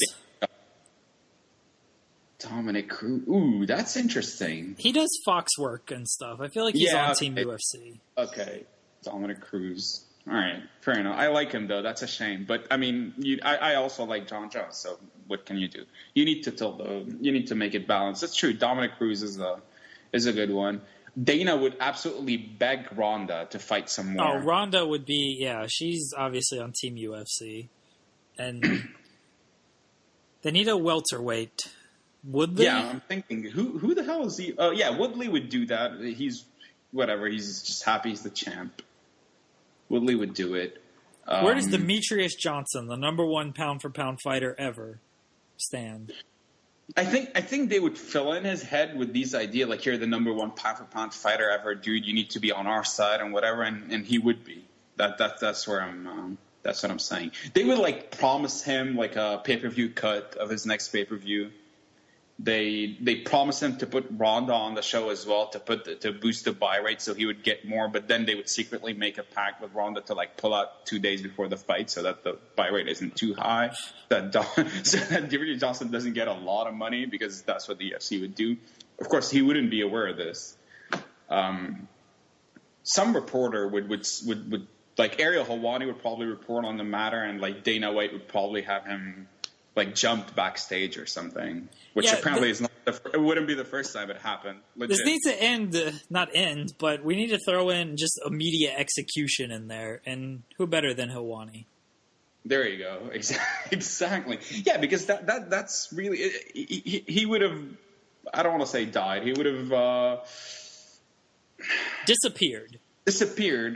[SPEAKER 2] Dominic Cruz. Ooh, that's interesting.
[SPEAKER 1] He does Fox work and stuff. I feel like he's on Team UFC.
[SPEAKER 2] Okay, Dominic Cruz. All right, fair enough. I like him though. That's a shame. But I also like John Jones. So what can you do? You need to make it balanced. It's true. Dominic Cruz is a good one. Dana would absolutely beg Ronda to fight some more.
[SPEAKER 1] Oh, Ronda would be, she's obviously on Team UFC. And they need a welterweight. Would they?
[SPEAKER 2] Yeah, I'm thinking, who the hell is he? Oh, yeah, Woodley would do that. He's just happy he's the champ. Woodley would do it.
[SPEAKER 1] Where does Demetrius Johnson, the number 1 pound-for-pound fighter ever, stand?
[SPEAKER 2] I think they would fill in his head with these ideas, like, you're the number 1 pound-for-pound fighter ever, dude. You need to be on our side and whatever, and he would be. That's where I'm. That's what I'm saying. They would like promise him like a pay-per-view cut of his next pay-per-view. They promise him to put Ronda on the show as well to boost the buy rate so he would get more. But then they would secretly make a pact with Ronda to like pull out 2 days before the fight so that the buy rate isn't too high. So that Demetrius Johnson doesn't get a lot of money because that's what the UFC would do. Of course, he wouldn't be aware of this. Some reporter would like Ariel Helwani would probably report on the matter, and like Dana White would probably have him like jumped backstage or something, which apparently is not. It wouldn't be the first time it happened. Legit.
[SPEAKER 1] This needs to end, not end, but we need to throw in just immediate execution in there, and who better than Helwani?
[SPEAKER 2] There you go. Exactly. Yeah, because that's really he would have. I don't want to say died. He would have disappeared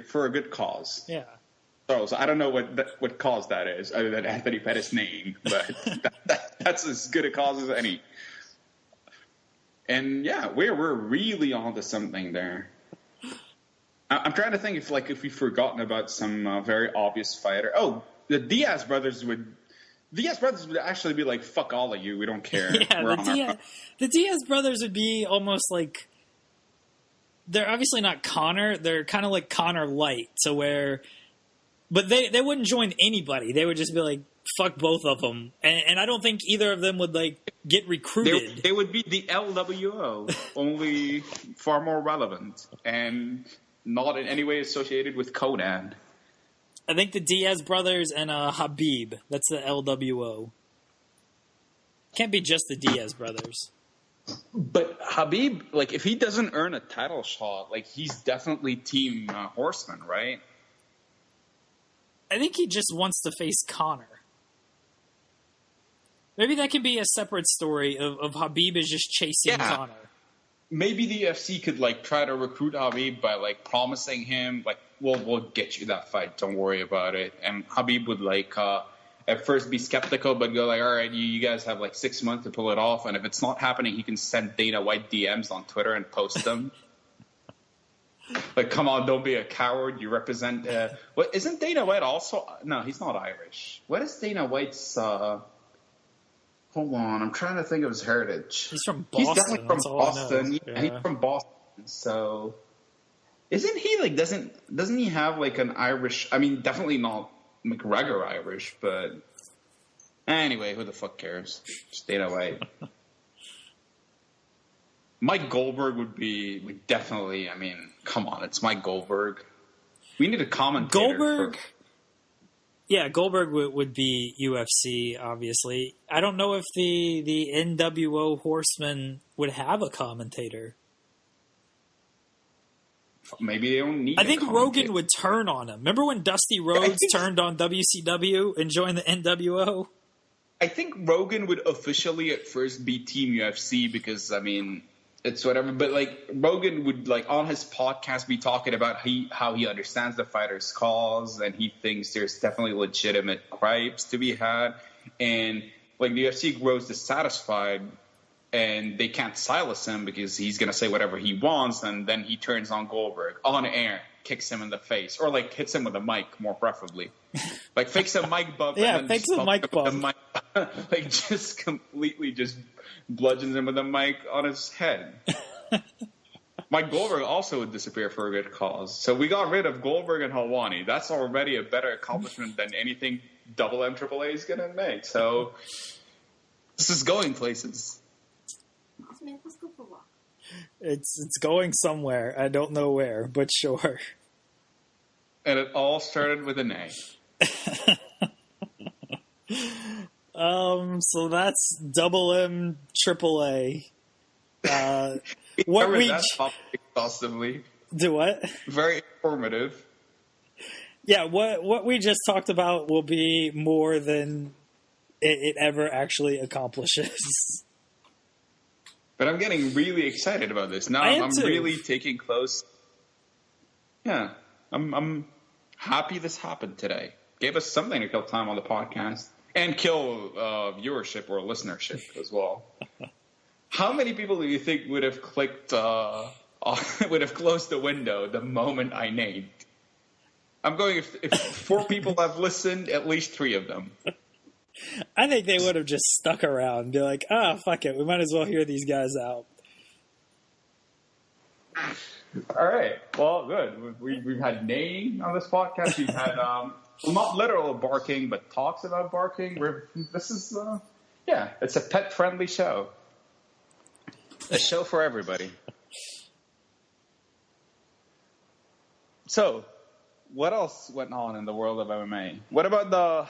[SPEAKER 2] for a good cause.
[SPEAKER 1] Yeah.
[SPEAKER 2] So I don't know what cause that is, other than Anthony Pettis' name, but that's as good a cause as any. And yeah, we're really onto something there. I'm trying to think if we've forgotten about some very obvious fighter. Oh, the Diaz brothers would actually be like, "Fuck all of you, we don't care."
[SPEAKER 1] Yeah, the Diaz brothers would be almost like. They're obviously not Conor. They're kind of like Conor light. But they wouldn't join anybody. They would just be like, fuck both of them. And I don't think either of them would like get recruited.
[SPEAKER 2] They would be the LWO, only far more relevant and not in any way associated with Conan.
[SPEAKER 1] I think the Diaz brothers and Habib. That's the LWO. Can't be just the Diaz brothers.
[SPEAKER 2] But Habib, like, if he doesn't earn a title shot, like, he's definitely Team Horseman, right?
[SPEAKER 1] I think he just wants to face Conor. Maybe that could be a separate story of Habib is just chasing Conor.
[SPEAKER 2] Maybe the UFC could, like, try to recruit Habib by, like, promising him, like, we'll get you that fight, don't worry about it. And Habib would, like, at first be skeptical, but go like, all right, you guys have like 6 months to pull it off. And if it's not happening, he can send Dana White DMs on Twitter and post them. Like, come on, don't be a coward. You represent, isn't Dana White also, no, he's not Irish. What is Dana White's, hold on, I'm trying to think of his heritage.
[SPEAKER 1] He's from Boston. He's definitely from
[SPEAKER 2] Boston. Yeah. He's from Boston. So, isn't he like, doesn't he have like an Irish, I mean, definitely not McGregor Irish, but anyway, who the fuck cares? Just Dana White. Mike Goldberg would definitely, I mean, come on, it's Mike Goldberg. We need a commentator.
[SPEAKER 1] Goldberg would be UFC, obviously. I don't know if the NWO Horsemen would have a commentator.
[SPEAKER 2] Maybe they don't need.
[SPEAKER 1] I think Rogan would turn on him. Remember when Dusty Rhodes turned on WCW and joined the NWO?
[SPEAKER 2] I think Rogan would officially at first be Team UFC because, I mean, it's whatever. But like Rogan would like on his podcast be talking about how he understands the fighter's cause and he thinks there's definitely legitimate gripes to be had, and like the UFC grows dissatisfied. And they can't silence him because he's going to say whatever he wants. And then he turns on Goldberg on air, kicks him in the face. Or, like, hits him with a mic, more preferably. Like, fakes a mic bump.
[SPEAKER 1] Yeah, fakes a mic bump.
[SPEAKER 2] Like, just completely just bludgeons him with a mic on his head. Mike Goldberg also would disappear for a good cause. So we got rid of Goldberg and Helwani. That's already a better accomplishment than anything Double M AAA is going to make. So this is going places.
[SPEAKER 3] Let's go for a walk.
[SPEAKER 1] It's going somewhere. I don't know where, but sure.
[SPEAKER 2] And it all started with an A.
[SPEAKER 1] So that's Double M AAA. What
[SPEAKER 2] exhaustively.
[SPEAKER 1] Do what?
[SPEAKER 2] Very informative.
[SPEAKER 1] Yeah, what we just talked about will be more than it ever actually accomplishes.
[SPEAKER 2] But I'm getting really excited about this. Now I'm really taking close. Yeah, I'm happy this happened today. Gave us something to kill time on the podcast and kill viewership or listenership as well. How many people do you think would have clicked, would have closed the window the moment I named? I'm going, if 4 people have listened, at least 3 of them.
[SPEAKER 1] I think they would have just stuck around and be like, fuck it, we might as well hear these guys out.
[SPEAKER 2] All right. Well, good. We've had neighing on this podcast. We've had, not literal barking, but talks about barking. This is, it's a pet-friendly show. A show for everybody. So, what else went on in the world of MMA? What about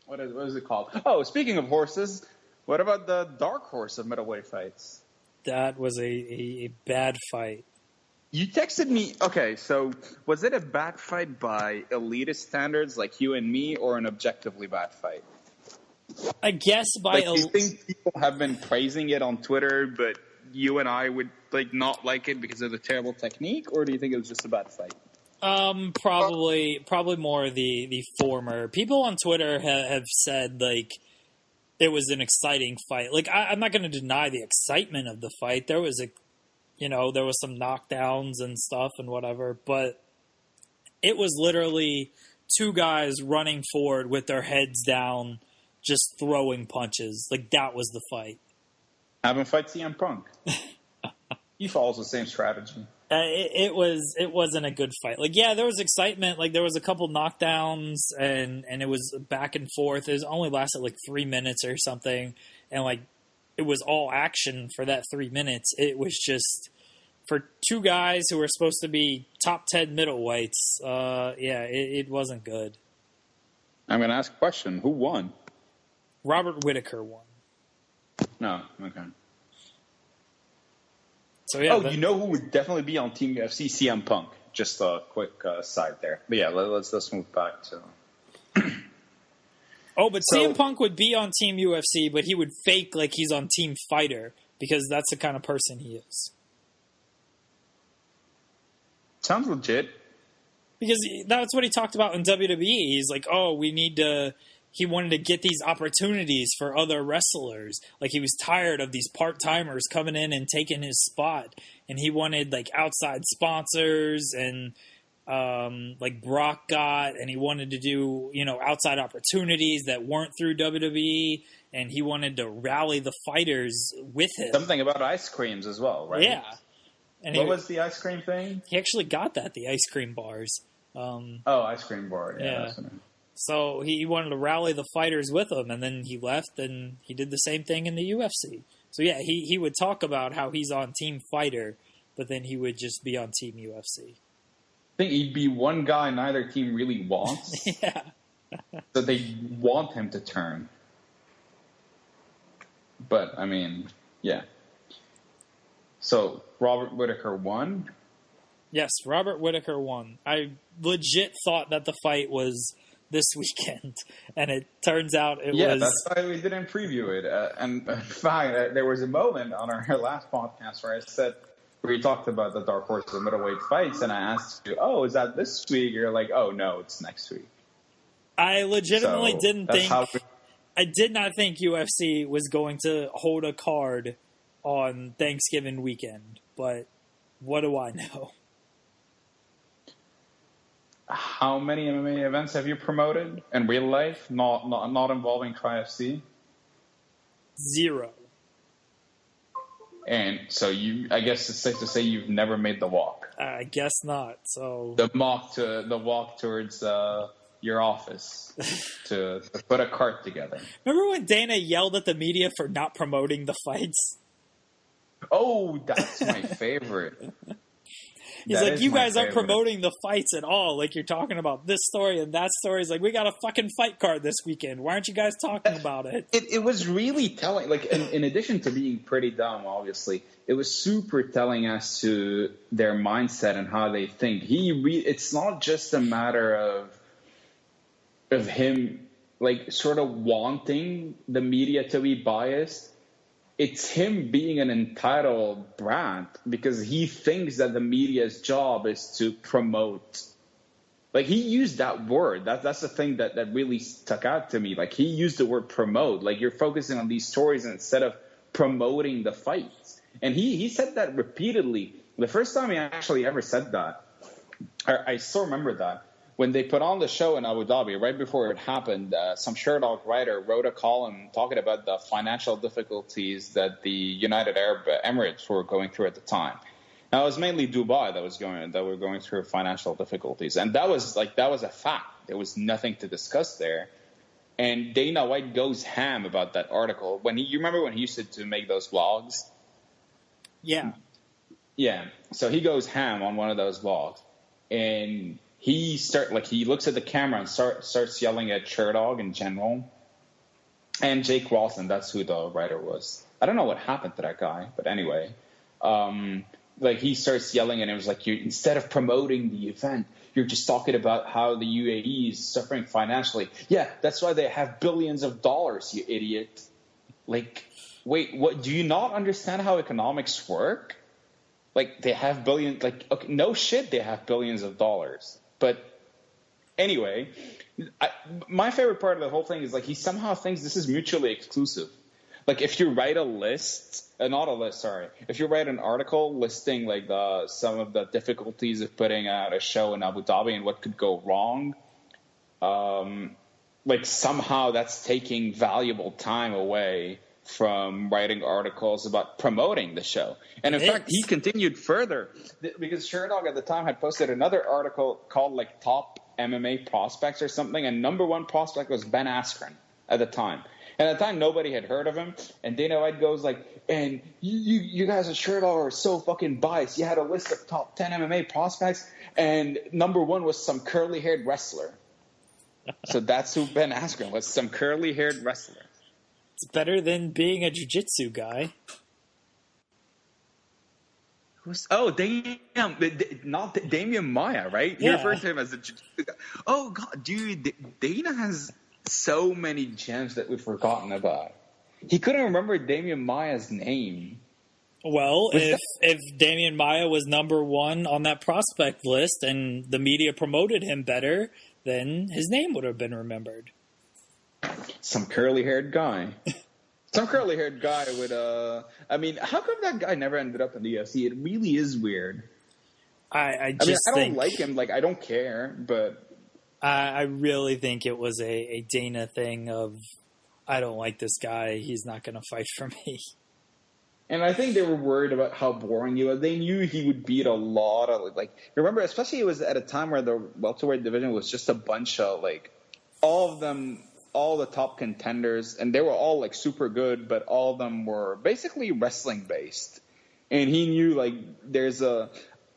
[SPEAKER 2] what is it called? Oh, speaking of horses, what about the dark horse of middleweight fights?
[SPEAKER 1] That was a bad fight.
[SPEAKER 2] You texted me. Okay, so was it a bad fight by elitist standards like you and me, or an objectively bad fight?
[SPEAKER 1] I guess by
[SPEAKER 2] do you think people have been praising it on Twitter, but you and I would not like it because of the terrible technique, or do you think it was just a bad fight?
[SPEAKER 1] Probably more the former. People on Twitter have said it was an exciting fight. I'm not going to deny the excitement of the fight. There was there was some knockdowns and stuff and whatever, but it was literally 2 guys running forward with their heads down, just throwing punches. That was the fight.
[SPEAKER 2] Have him fight CM Punk. He follows the same strategy.
[SPEAKER 1] It wasn't a good fight. There was excitement. There was a couple knockdowns and it was back and forth. It only lasted 3 minutes or something. And it was all action for that 3 minutes. It was just for 2 guys who were supposed to be top 10 middleweights. It wasn't good.
[SPEAKER 2] I'm going to ask a question. Who won?
[SPEAKER 1] Robert Whittaker won.
[SPEAKER 2] No, okay.
[SPEAKER 1] So yeah.
[SPEAKER 2] You know who would definitely be on Team UFC? CM Punk. Just a quick side there. But yeah, let's move back to.
[SPEAKER 1] CM Punk would be on Team UFC, but he would fake like he's on Team Fighter because that's the kind of person he is.
[SPEAKER 2] Sounds legit.
[SPEAKER 1] Because that's what he talked about in WWE. He's like, he wanted to get these opportunities for other wrestlers. He was tired of these part-timers coming in and taking his spot. And he wanted, outside sponsors and, Brock got. And he wanted to do, outside opportunities that weren't through WWE. And he wanted to rally the fighters with him.
[SPEAKER 2] Something about ice creams as well, right?
[SPEAKER 1] Yeah. And
[SPEAKER 2] what was the ice cream thing?
[SPEAKER 1] He actually got the ice cream bars.
[SPEAKER 2] Ice cream bar. Yeah.
[SPEAKER 1] So he wanted to rally the fighters with him, and then he left, and he did the same thing in the UFC. So yeah, he would talk about how he's on Team Fighter, but then he would just be on Team UFC.
[SPEAKER 2] I think he'd be one guy neither team really wants.
[SPEAKER 1] Yeah.
[SPEAKER 2] So they want him to turn. But, yeah. So, Robert Whittaker won?
[SPEAKER 1] Yes, Robert Whittaker won. I legit thought that the fight was this weekend, and it turns out it was...
[SPEAKER 2] Yeah, that's why we didn't preview it. And in fact, there was a moment on our last podcast where we talked about the dark horse of middleweight fights, and I asked you, is that this week? You're like, no, it's next week.
[SPEAKER 1] I legitimately didn't think... I did not think UFC was going to hold a card on Thanksgiving weekend, but what do I know?
[SPEAKER 2] How many MMA events have you promoted in real life, not involving TriFC?
[SPEAKER 1] 0.
[SPEAKER 2] And so I guess it's safe to say you've never made the walk.
[SPEAKER 1] I guess not. So
[SPEAKER 2] the walk towards your office to put a cart together.
[SPEAKER 1] Remember when Dana yelled at the media for not promoting the fights?
[SPEAKER 2] Oh, that's my favorite.
[SPEAKER 1] He's
[SPEAKER 2] That
[SPEAKER 1] like,
[SPEAKER 2] is
[SPEAKER 1] you
[SPEAKER 2] my
[SPEAKER 1] guys aren't
[SPEAKER 2] favorite.
[SPEAKER 1] promoting the fights at all. Like, you're talking about this story and that story. He's like, we got a fucking fight card this weekend. Why aren't you guys talking about it?
[SPEAKER 2] It was really telling. Like, in addition to being pretty dumb, obviously, it was super telling as to their mindset and how they think. It's not just a matter of him, like, sort of wanting the media to be biased. It's him being an entitled brat because he thinks that the media's job is to promote. Like, he used that word. That's the thing that really stuck out to me. Like, he used the word promote. Like, you're focusing on these stories instead of promoting the fights. And he said that repeatedly. The first time he actually ever said that, I still remember that. When they put on the show in Abu Dhabi, right before it happened, some Sherdog writer wrote a column talking about the financial difficulties that the United Arab Emirates were going through at the time. Now, it was mainly Dubai that were going through financial difficulties, and that was a fact. There was nothing to discuss there. And Dana White goes ham about that article. You remember when he used to make those vlogs?
[SPEAKER 1] Yeah.
[SPEAKER 2] Yeah. So he goes ham on one of those vlogs, and he looks at the camera and starts yelling at Sherdog in general, and Jake Rawson. That's who the writer was. I don't know what happened to that guy, but anyway, he starts yelling, and it was like, instead of promoting the event, you're just talking about how the UAE is suffering financially. Yeah, that's why they have billions of dollars, you idiot. Like, wait, what? Do you not understand how economics work? Like, they have billions. Like, okay, no shit, they have billions of dollars. But anyway, my favorite part of the whole thing is, like, he somehow thinks this is mutually exclusive. Like, if you write if you write an article listing, like, some of the difficulties of putting out a show in Abu Dhabi and what could go wrong, like, somehow that's taking valuable time away from writing articles about promoting the show. And in fact, he continued further because Sherdog at the time had posted another article called, like, Top MMA Prospects or something, and number one prospect was Ben Askren at the time. And at the time, nobody had heard of him. And Dana White goes like, and you guys at Sherdog are so fucking biased. You had a list of top 10 MMA prospects, and number one was some curly-haired wrestler. So that's who Ben Askren was, some curly-haired wrestler.
[SPEAKER 1] It's better than being a jiu-jitsu guy.
[SPEAKER 2] Not Damian Maya, right?
[SPEAKER 1] Yeah.
[SPEAKER 2] You referred to him as a jiu-jitsu guy. Oh, God, dude, Dana has so many gems that we've forgotten about. He couldn't remember Damian Maya's name.
[SPEAKER 1] Well, if Damian Maya was number one on that prospect list and the media promoted him better, then his name would have been remembered.
[SPEAKER 2] Some curly-haired guy. Some curly-haired guy with how come that guy never ended up in the UFC? It really is weird.
[SPEAKER 1] I
[SPEAKER 2] don't like him. Like, I don't care, but
[SPEAKER 1] I really think it was a Dana thing of, I don't like this guy. He's not going to fight for me.
[SPEAKER 2] And I think they were worried about how boring he was. They knew he would beat a lot of, like, remember, especially it was at a time where the welterweight division was just a bunch of, like, all of them, all the top contenders, and they were all, like, super good, but all of them were basically wrestling based. And he knew, like,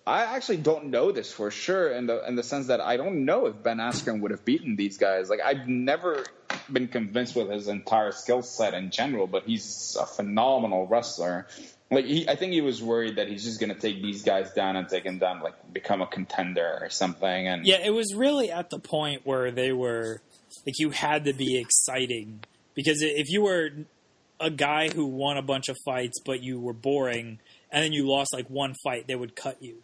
[SPEAKER 2] I actually don't know this for sure in the sense that I don't know if Ben Askren would have beaten these guys. Like, I've never been convinced with his entire skill set in general, but he's a phenomenal wrestler. Like, I think he was worried that he's just going to take these guys down and take them down, like, become a contender or something. And
[SPEAKER 1] yeah, it was really at the point where they were, like, you had to be exciting. Because if you were a guy who won a bunch of fights, but you were boring, and then you lost, like, one fight, they would cut you.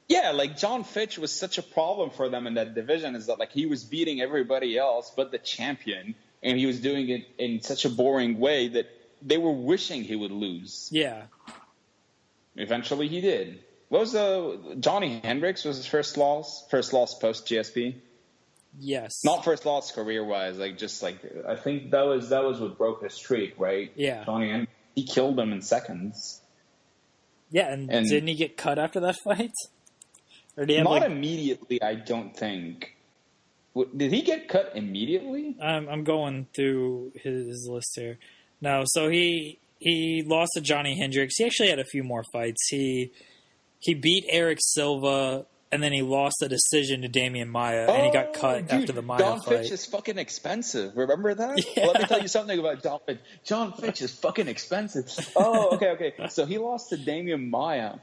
[SPEAKER 2] Yeah, like, John Fitch was such a problem for them in that division, is that, like, he was beating everybody else but the champion, and he was doing it in such a boring way that they were wishing he would lose.
[SPEAKER 1] Yeah.
[SPEAKER 2] Eventually he did. What was Johnny Hendricks was his first loss post GSP?
[SPEAKER 1] Yes.
[SPEAKER 2] Not first loss career-wise, like, just, like, I think that was what broke his streak, right?
[SPEAKER 1] Yeah.
[SPEAKER 2] Johnny Hendricks, he killed him in seconds.
[SPEAKER 1] Yeah, and didn't he get cut after that fight? Or did he have,
[SPEAKER 2] not immediately, I don't think. Did he get cut immediately?
[SPEAKER 1] I'm going through his list here. No, so he lost to Johnny Hendricks. He actually had a few more fights. He He beat Eric Silva, and then he lost a decision to Damian Maia, and he got cut after the Maia
[SPEAKER 2] John
[SPEAKER 1] fight.
[SPEAKER 2] Fitch is fucking expensive. Remember that?
[SPEAKER 1] Yeah.
[SPEAKER 2] Let me tell you something about John Fitch. John Fitch is fucking expensive. Oh, okay. So he lost to Damian Maia,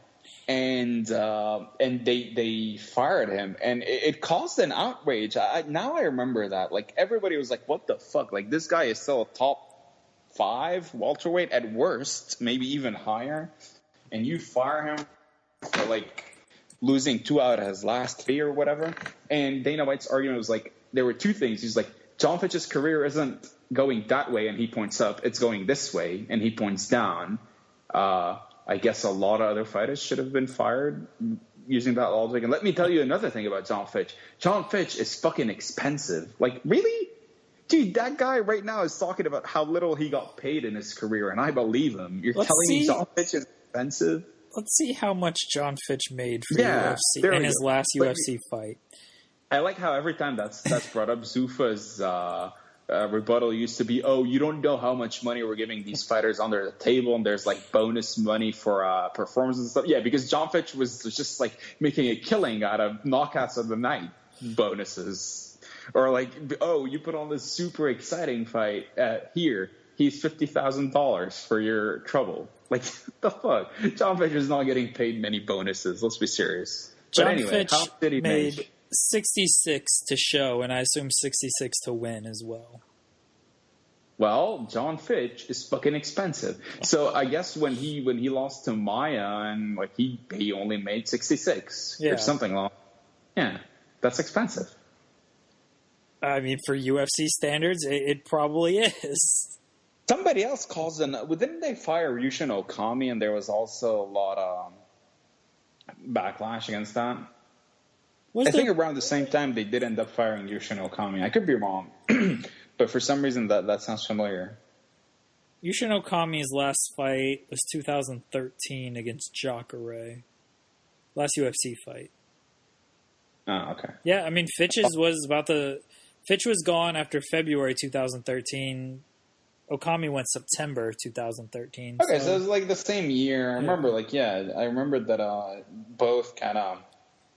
[SPEAKER 2] and they fired him, and it caused an outrage. Now I remember that. Like, everybody was like, "What the fuck?" Like, this guy is still a top 5 welterweight at worst, maybe even higher, and you fire him for like losing 2 out of his last 3 or whatever. And Dana White's argument was like, there were 2 things. He's like, John Fitch's career isn't going that way and he points up, it's going this way and he points down. I guess a lot of other fighters should have been fired using that logic. And let me tell you another thing about John Fitch. John Fitch is fucking expensive. Like, really? Dude, that guy right now is talking about how little he got paid in his career, and I believe him. You're telling me John Fitch is expensive?
[SPEAKER 1] Let's see how much John Fitch made for UFC in his last UFC fight.
[SPEAKER 2] I like how every time that's brought up, Zuffa's rebuttal used to be, "Oh, you don't know how much money we're giving these fighters under the table, and there's like bonus money for performances and stuff." Yeah, because John Fitch was just like making a killing out of knockouts of the night bonuses, or like, "Oh, you put on this super exciting fight here. He's $50,000 for your trouble." Like, the fuck? John Fitch is not getting paid many bonuses. Let's be serious.
[SPEAKER 1] John
[SPEAKER 2] but anyway,
[SPEAKER 1] Fitch
[SPEAKER 2] how did he
[SPEAKER 1] made 66 to show, and I assume 66 to win as well.
[SPEAKER 2] Well, John Fitch is fucking expensive. So I guess when he lost to Maia, and like he only made 66 or something like that. Yeah, that's expensive.
[SPEAKER 1] I mean, for UFC standards, it probably is.
[SPEAKER 2] Somebody else calls them. Didn't they fire Yushin Okami, and there was also a lot of backlash against that? I think around the same time they did end up firing Yushin Okami. I could be wrong, but for some reason that sounds familiar.
[SPEAKER 1] Yushin Okami's last fight was 2013 against Jacare. Last UFC fight.
[SPEAKER 2] Oh, okay.
[SPEAKER 1] Yeah, I mean, Fitch's Fitch was gone after February 2013. Okami went September 2013.
[SPEAKER 2] Okay, so it was like the same year. I remember, I remember that both kind of.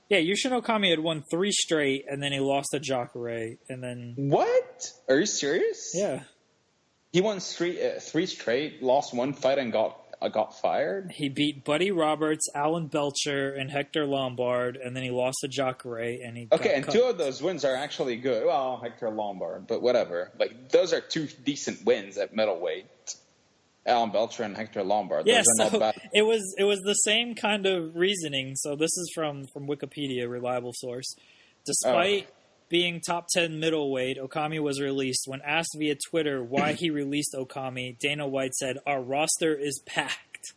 [SPEAKER 1] Yeah, Yushin Okami had won 3 straight, and then he lost to Jacare, and then.
[SPEAKER 2] What? Are you serious?
[SPEAKER 1] Yeah.
[SPEAKER 2] He won 3 straight, lost 1 fight, and got fired?
[SPEAKER 1] He beat Buddy Roberts, Alan Belcher, and Hector Lombard, and then he lost to Jacare, and he
[SPEAKER 2] Okay, and 2 of those wins are actually good. Well, Hector Lombard, but whatever. Like, those are 2 decent wins at middleweight. Alan Belcher and Hector Lombard.
[SPEAKER 1] Yeah,
[SPEAKER 2] those are not bad.
[SPEAKER 1] It was the same kind of reasoning. So this is from Wikipedia, reliable source. Despite being top 10 middleweight, Okami was released. When asked via Twitter why he released Okami, Dana White said, "Our roster is packed."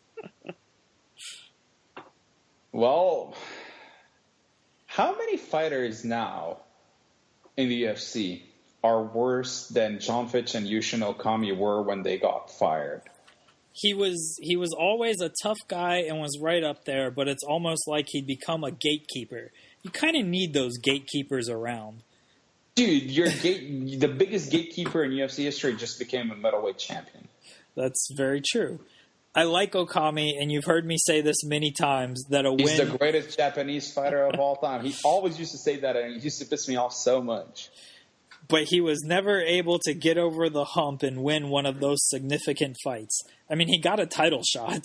[SPEAKER 2] Well, how many fighters now in the UFC are worse than John Fitch and Yushin Okami were when they got fired?
[SPEAKER 1] He was always a tough guy and was right up there, but it's almost like he'd become a gatekeeper. You kind of need those gatekeepers around.
[SPEAKER 2] Dude, the biggest gatekeeper in UFC history just became a middleweight champion.
[SPEAKER 1] That's very true. I like Okami, and you've heard me say this many times, that
[SPEAKER 2] He's the greatest Japanese fighter of all time. He always used to say that, and it used to piss me off so much.
[SPEAKER 1] But he was never able to get over the hump and win one of those significant fights. I mean, he got a title shot.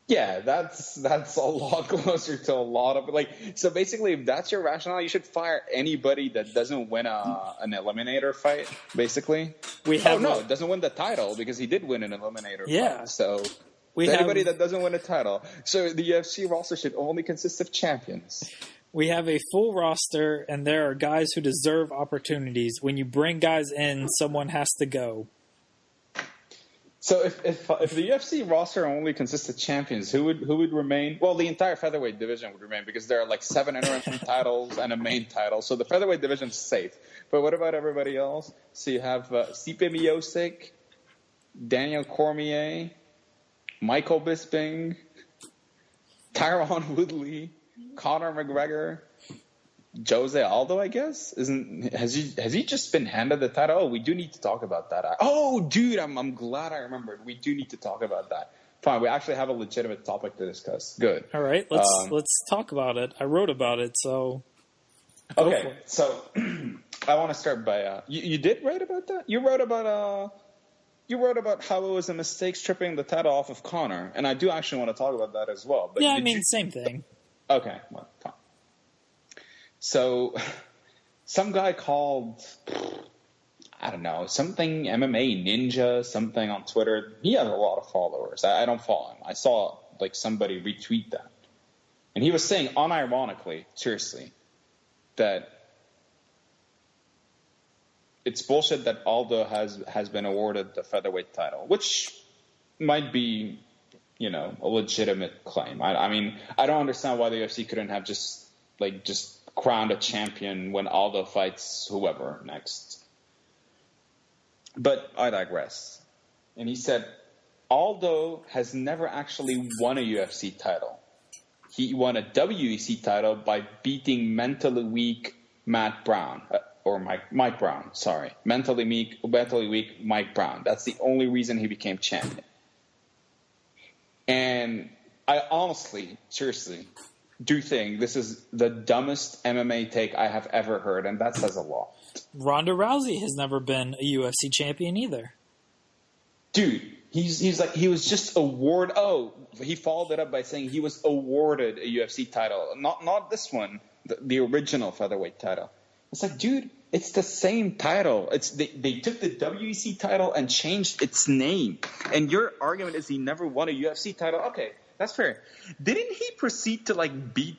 [SPEAKER 2] Yeah, that's a lot closer to a lot of so basically, if that's your rationale, you should fire anybody that doesn't win an eliminator fight. Basically, doesn't win the title, because he did win an eliminator fight. So anybody that doesn't win a title. So the UFC roster should only consist of champions.
[SPEAKER 1] We have a full roster, and there are guys who deserve opportunities. When you bring guys in, someone has to go.
[SPEAKER 2] So if the UFC roster only consists of champions, who would remain? Well, the entire featherweight division would remain, because there are like 7 interim titles and a main title. So the featherweight division is safe. But what about everybody else? So you have Stipe Miocic, Daniel Cormier, Michael Bisping, Tyron Woodley, Conor McGregor, Jose Aldo, I guess. Has he just been handed the title? Oh, we do need to talk about that. Oh, dude, I'm glad I remembered. We do need to talk about that. Fine. We actually have a legitimate topic to discuss. Good.
[SPEAKER 1] All right, let's talk about it. I wrote about it, so go for
[SPEAKER 2] Okay.
[SPEAKER 1] it.
[SPEAKER 2] So I want to start by you did write about that. You wrote about how it was a mistake stripping the title off of Conor, and I do actually want to talk about that as well. But
[SPEAKER 1] Yeah, I mean, same thing.
[SPEAKER 2] Okay. Well, fine. So some guy called, I don't know, something MMA Ninja, something on Twitter. He has a lot of followers. I don't follow him. I saw like somebody retweet that. And he was saying unironically, seriously, that it's bullshit that Aldo has been awarded the featherweight title, which might be, a legitimate claim. I mean, I don't understand why the UFC couldn't have just crowned a champion when Aldo fights whoever next. But I digress. And he said, Aldo has never actually won a UFC title. He won a WEC title by beating mentally weak Mike Brown. Sorry. Mentally weak Mike Brown. That's the only reason he became champion. And I honestly, seriously, do think this is the dumbest MMA take I have ever heard, and that says a lot.
[SPEAKER 1] Ronda Rousey has never been a UFC champion either.
[SPEAKER 2] Dude, he's like, he was just awarded. Oh, he followed it up by saying he was awarded a UFC title, not this one, the original featherweight title. It's like, dude, it's the same title. They took the WEC title and changed its name. And your argument is he never won a UFC title. Okay, that's fair. Didn't he proceed to beat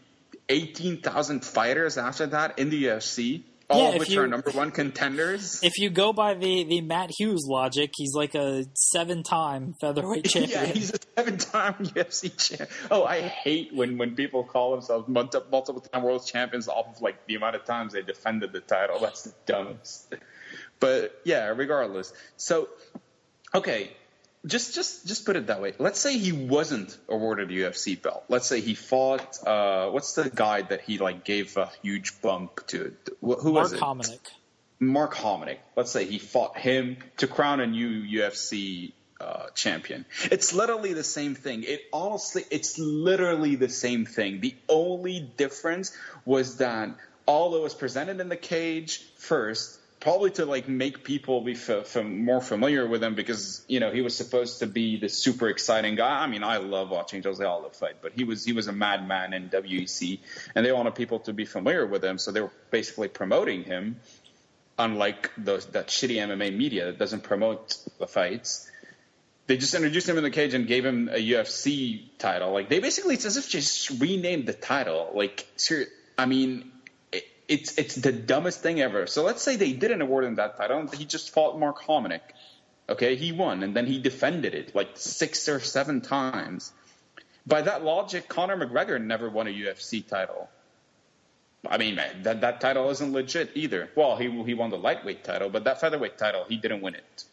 [SPEAKER 2] 18,000 fighters after that in the UFC? All of which are number one contenders?
[SPEAKER 1] If you go by the Matt Hughes logic, he's like a 7-time featherweight champion.
[SPEAKER 2] Yeah, he's a 7-time UFC champion. Oh, I hate when people call themselves multiple-time world champions off of the amount of times they defended the title. That's the dumbest. But yeah, regardless. So, okay, just put it that way. Let's say he wasn't awarded a UFC belt. Let's say he fought. What's the guy that he gave a huge bump to? Who was it? Mark Hominick. Let's say he fought him to crown a new UFC champion. It's literally the same thing. It's literally the same thing. The only difference was that Aldo was presented in the cage first. Probably to make people be more familiar with him because he was supposed to be the super exciting guy. I mean, I love watching Jose Aldo fight, but he was a madman in WEC, and they wanted people to be familiar with him, so they were basically promoting him. Unlike that shitty MMA media that doesn't promote the fights, they just introduced him in the cage and gave him a UFC title. They basically, it's as if just renamed the title. I mean. It's the dumbest thing ever. So let's say they didn't award him that title. He just fought Mark Hominick. Okay, he won, and then he defended it 6 or 7 times. By that logic, Conor McGregor never won a UFC title. I mean, that title isn't legit either. Well, he won the lightweight title, but that featherweight title, he didn't win it.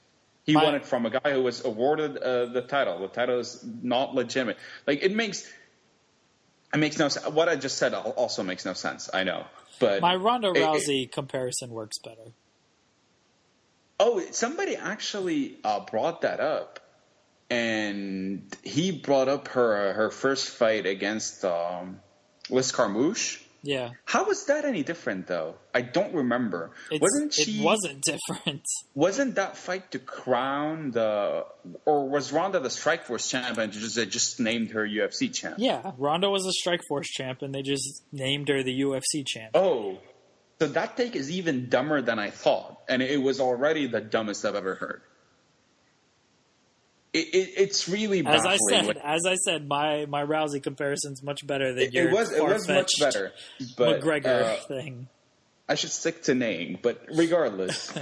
[SPEAKER 2] He won it from a guy who was awarded the title. The title is not legitimate. It makes no sense. What I just said also makes no sense. I know. But
[SPEAKER 1] my Ronda Rousey comparison works better.
[SPEAKER 2] Oh, somebody actually brought that up, and he brought up her first fight against Liz Carmouche.
[SPEAKER 1] Yeah.
[SPEAKER 2] How was that any different, though? I don't remember.
[SPEAKER 1] It wasn't different.
[SPEAKER 2] Wasn't that fight to crown or was Ronda the Strikeforce champion? They just named her UFC champ.
[SPEAKER 1] Yeah, Ronda was a Strikeforce champ, and they just named her the UFC champ.
[SPEAKER 2] Oh, so that take is even dumber than I thought, and it was already the dumbest I've ever heard. It's really baffling.
[SPEAKER 1] As I said, my Rousey comparison's much better than your
[SPEAKER 2] it was much better, but
[SPEAKER 1] McGregor thing.
[SPEAKER 2] I should stick to name, but regardless,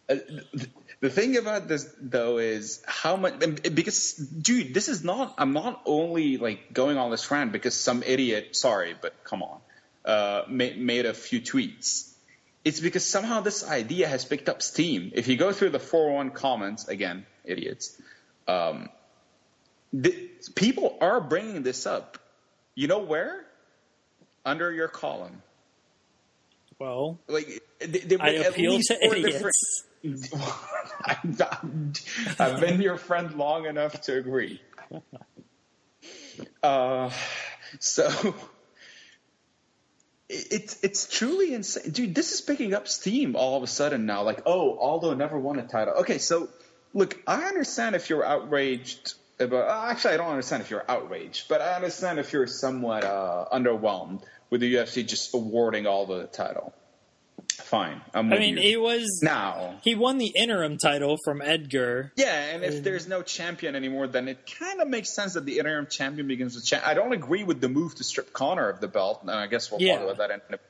[SPEAKER 2] the thing about this though is how much because dude, this is not. I'm not only going on this rant because some idiot. Sorry, but come on, made a few tweets. It's because somehow this idea has picked up steam. If you go through the 401 comments again, idiots. People are bringing this up. You know where? Under your column.
[SPEAKER 1] Well,
[SPEAKER 2] they
[SPEAKER 1] I appeal to idiots.
[SPEAKER 2] I've been your friend long enough to agree. So it's truly insane, dude. This is picking up steam all of a sudden now. Like, oh, Aldo never won a title. Okay, so look, I understand if you're outraged about. Actually, I don't understand if you're outraged, but I understand if you're somewhat underwhelmed with the UFC just awarding Aldo the title. Fine, I'm with you.
[SPEAKER 1] He won the interim title from Edgar.
[SPEAKER 2] Yeah, and if there's no champion anymore, then it kind of makes sense that the interim champion becomes the champion. I don't agree with the move to strip Conor of the belt, and I guess we'll talk about that in a minute.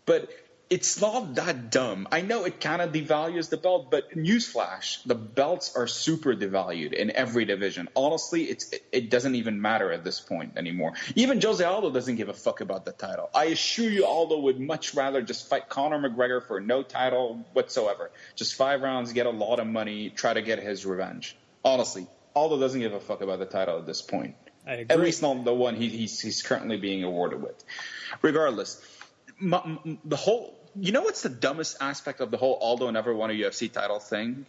[SPEAKER 2] But it's not that dumb. I know it kind of devalues the belt, but newsflash, the belts are super devalued in every division. Honestly, it doesn't even matter at this point anymore. Even Jose Aldo doesn't give a fuck about the title. I assure you Aldo would much rather just fight Conor McGregor for no title whatsoever. Just 5 rounds, get a lot of money, try to get his revenge. Honestly, Aldo doesn't give a fuck about the title at this point.
[SPEAKER 1] I agree.
[SPEAKER 2] At least not the one he's currently being awarded with. Regardless, the whole... You know what's the dumbest aspect of the whole Aldo never won a UFC title thing?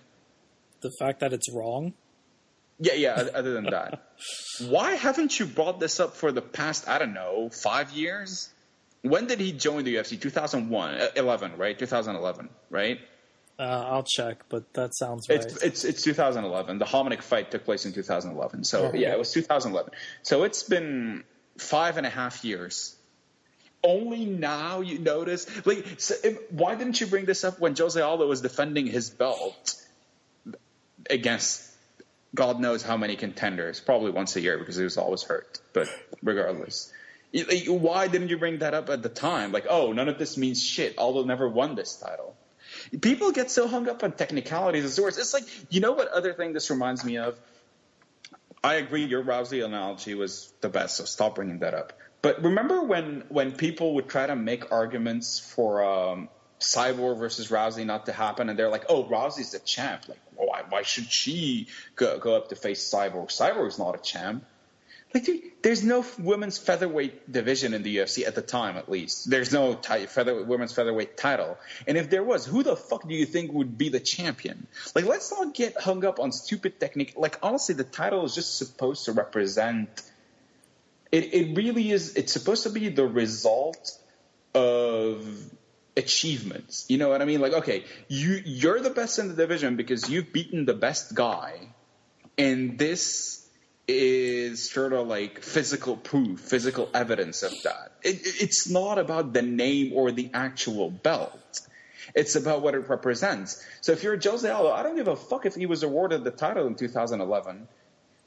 [SPEAKER 1] The fact that it's wrong?
[SPEAKER 2] Yeah, other than that. Why haven't you brought this up for the past, 5 years? When did he join the UFC? 2011, right? 2011, right?
[SPEAKER 1] I'll check, but that sounds right.
[SPEAKER 2] It's 2011. The Hominick fight took place in 2011. So, yeah, it was 2011. So it's been 5.5 years. Only now you notice, why didn't you bring this up when Jose Aldo was defending his belt against God knows how many contenders, probably once a year because he was always hurt, but regardless. Why didn't you bring that up at the time? Like, oh, none of this means shit. Aldo never won this title. People get so hung up on technicalities and swords. It's like, you know what other thing this reminds me of? I agree your Rousey analogy was the best, so stop bringing that up. But remember when people would try to make arguments for Cyborg versus Rousey not to happen, and they're like, "Oh, Rousey's the champ. Like, why should she go up to face Cyborg? Cyborg's not a champ." Like, dude, there's no women's featherweight division in the UFC at the time, at least. There's no women's featherweight title, and if there was, who the fuck do you think would be the champion? Like, let's not get hung up on stupid technique. Like, honestly, the title is just supposed to represent. It really is. It's supposed to be the result of achievements. You know what I mean? Like, okay, you're the best in the division because you've beaten the best guy, and this is sort of like physical proof, physical evidence of that. It's not about the name or the actual belt. It's about what it represents. So if you're Jose Aldo, I don't give a fuck if he was awarded the title in 2011.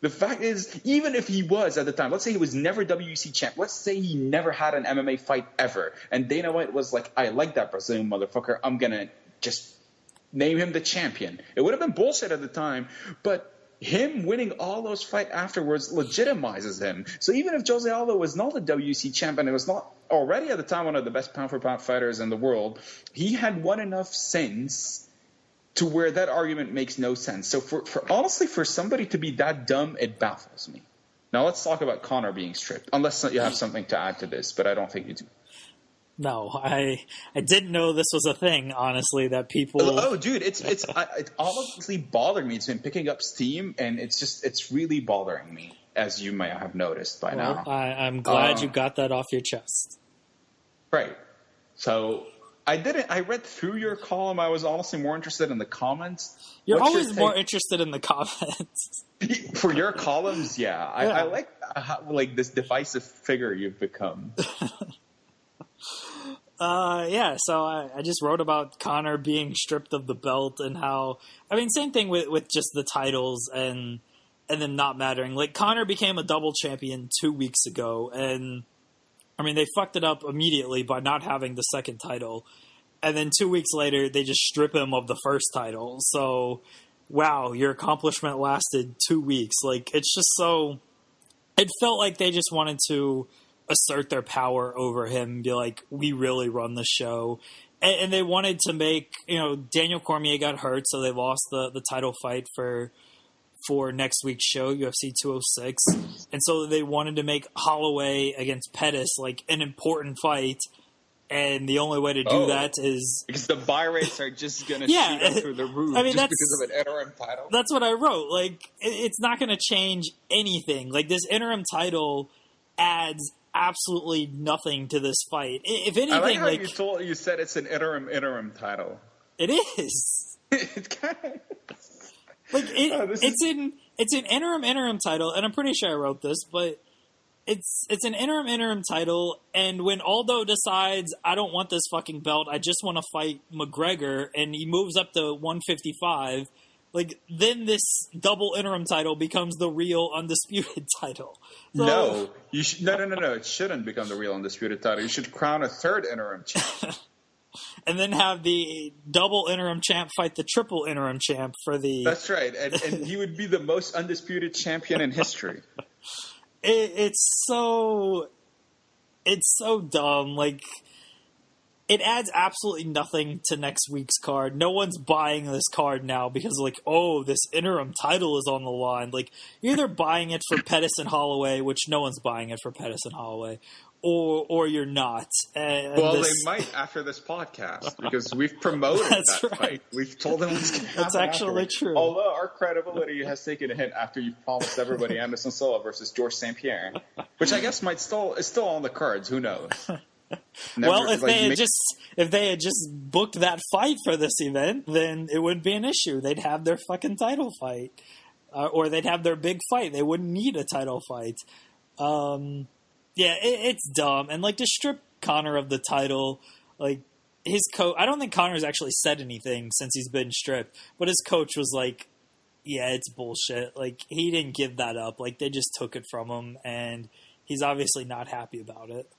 [SPEAKER 2] The fact is, even if he was at the time, let's say he was never WEC champ. Let's say he never had an MMA fight ever. And Dana White was like, I like that Brazilian motherfucker. I'm going to just name him the champion. It would have been bullshit at the time, but him winning all those fights afterwards legitimizes him. So even if Jose Aldo was not a WEC champ and it was not already at the time one of the best pound-for-pound fighters in the world, he had won enough sense to where that argument makes no sense. So honestly, for somebody to be that dumb, it baffles me. Now let's talk about Conor being stripped, unless you have something to add to this, but I don't think you do.
[SPEAKER 1] No, I didn't know this was a thing, honestly, that people...
[SPEAKER 2] Oh, dude, it honestly bothered me. It's been picking up steam, and it's really bothering me, as you may have noticed by now.
[SPEAKER 1] I'm glad you got that off your chest.
[SPEAKER 2] Right. So... I read through your column. I was honestly more interested in the comments.
[SPEAKER 1] You're always more interested in the comments.
[SPEAKER 2] For your columns, yeah. I like like this divisive figure you've become.
[SPEAKER 1] So I just wrote about Conor being stripped of the belt and how, I mean, same thing with just the titles and them not mattering. Like, Conor became a double champion 2 weeks ago, and I mean, they fucked it up immediately by not having the second title. And then 2 weeks later, they just strip him of the first title. So, wow, your accomplishment lasted 2 weeks. Like, it's just so... It felt like they just wanted to assert their power over him and be like, we really run the show. And they wanted to make... Daniel Cormier got hurt, so they lost the title fight for next week's show, UFC 206. And so they wanted to make Holloway against Pettis like an important fight. And the only way to do that is... Because
[SPEAKER 2] the buy rates are just going to shoot up through the roof just because of an interim title.
[SPEAKER 1] That's what I wrote. Like, it's not going to change anything. Like, this interim title adds absolutely nothing to this fight. If anything,
[SPEAKER 2] I like how you said it's an interim title.
[SPEAKER 1] It is.
[SPEAKER 2] It's kind of
[SPEAKER 1] like it's an interim title, and I'm pretty sure I wrote this, but it's an interim title. And when Aldo decides I don't want this fucking belt, I just want to fight McGregor, and he moves up to 155. Like, then this double interim title becomes the real undisputed title. So,
[SPEAKER 2] no. It shouldn't become the real undisputed title. You should crown a third interim champ.
[SPEAKER 1] And then have the double interim champ fight the triple interim champ for the...
[SPEAKER 2] That's right. And he would be the most undisputed champion in history.
[SPEAKER 1] It's so dumb. Like... It adds absolutely nothing to next week's card. No one's buying this card now because, like, oh, this interim title is on the line. Like, you're either buying it for Pettis and Holloway, which no one's buying it for Pettis and Holloway, or you're not.
[SPEAKER 2] They might after this podcast because we've promoted that fight. We've told them what's going to happen.
[SPEAKER 1] That's actually true.
[SPEAKER 2] Although our credibility has taken a hit after you've promised everybody Anderson Silva versus George St. Pierre, which I guess is still on the cards. Who knows?
[SPEAKER 1] If they had just booked that fight for this event, then it wouldn't be an issue. They'd have their fucking title fight, or they'd have their big fight. They wouldn't need a title fight. It's dumb. And like to strip Conor of the title, like his coach. I don't think Conor's actually said anything since he's been stripped, but his coach was like, "Yeah, it's bullshit." Like he didn't give that up. Like they just took it from him, and he's obviously not happy about it.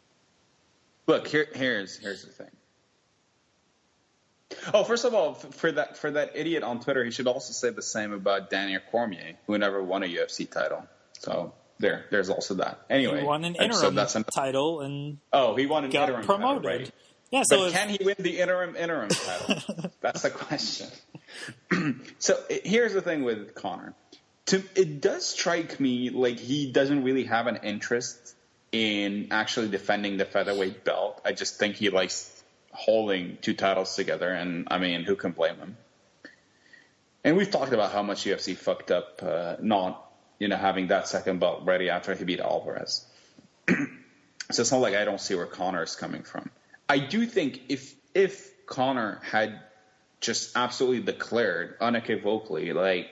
[SPEAKER 2] Look, here's the thing. Oh, first of all, for that idiot on Twitter, he should also say the same about Daniel Cormier, who never won a UFC title. So there's also that. Anyway,
[SPEAKER 1] he won an interim title and
[SPEAKER 2] he won an interim
[SPEAKER 1] promoted.
[SPEAKER 2] Title, right?
[SPEAKER 1] Yeah,
[SPEAKER 2] but can he win the interim title? That's the question. So here's the thing with Conor. It does strike me like he doesn't really have an interest in actually defending the featherweight belt. I just think he likes holding two titles together, and I mean, who can blame him? And we've talked about how much UFC fucked up not having that second belt ready after he beat Alvarez. So it's not like I don't see where Conor is coming from. I do think if Conor had just absolutely declared unequivocally, like,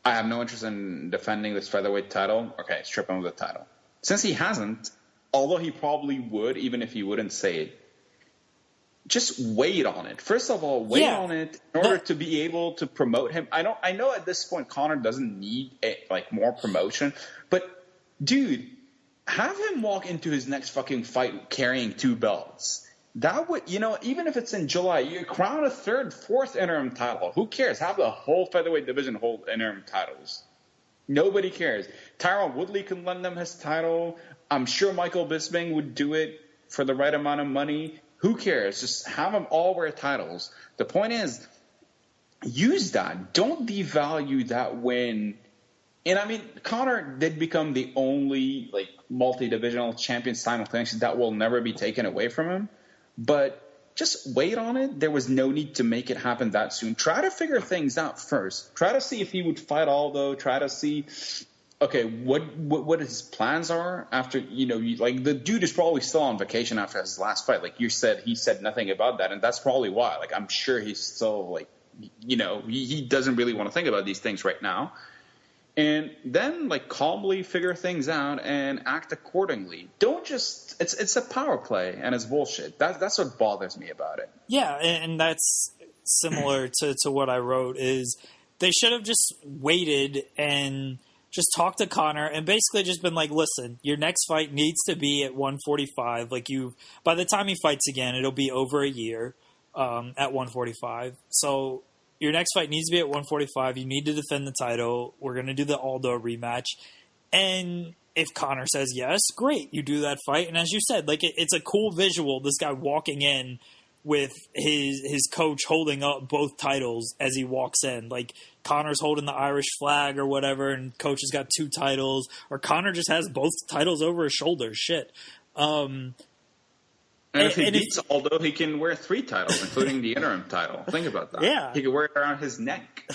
[SPEAKER 2] I have no interest in defending this featherweight title, okay, strip him of the title. Since he hasn't, although he probably would, even if he wouldn't say it, just wait on it. First of all, wait on it in order to be able to promote him. I know at this point Conor doesn't need more promotion, but dude, have him walk into his next fucking fight carrying two belts. That would, even if it's in July, you crown a third, fourth interim title. Who cares? Have the whole featherweight division hold interim titles. Nobody cares. Tyron Woodley can lend them his title. I'm sure Michael Bisping would do it for the right amount of money. Who cares? Just have them all wear titles. The point is, use that. Don't devalue that win. And I mean, Conor did become the only multi-divisional champion simultaneously. That will never be taken away from him. But just wait on it. There was no need to make it happen that soon. Try to figure things out first. Try to see if he would fight Aldo. Try to see, okay, what his plans are after, the dude is probably still on vacation after his last fight. Like you said, he said nothing about that. And that's probably why. I'm sure he's still he doesn't really want to think about these things right now. And then, calmly figure things out and act accordingly. Don't just – it's a power play, and it's bullshit. That's what bothers me about it.
[SPEAKER 1] Yeah, and that's similar to what I wrote, is they should have just waited and just talked to Conor and basically just been like, listen, your next fight needs to be at 145. By the time he fights again, it'll be over a year at 145. So – your next fight needs to be at 145. You need to defend the title. We're going to do the Aldo rematch. And if Conor says yes, great. You do that fight. And as you said, it's a cool visual, this guy walking in with his coach holding up both titles as he walks in. Conor's holding the Irish flag or whatever, and coach has got two titles. Or Conor just has both titles over his shoulders. Shit.
[SPEAKER 2] And if he beats Aldo, he can wear three titles, including the interim title. Think about that.
[SPEAKER 1] Yeah.
[SPEAKER 2] He can wear it around his neck.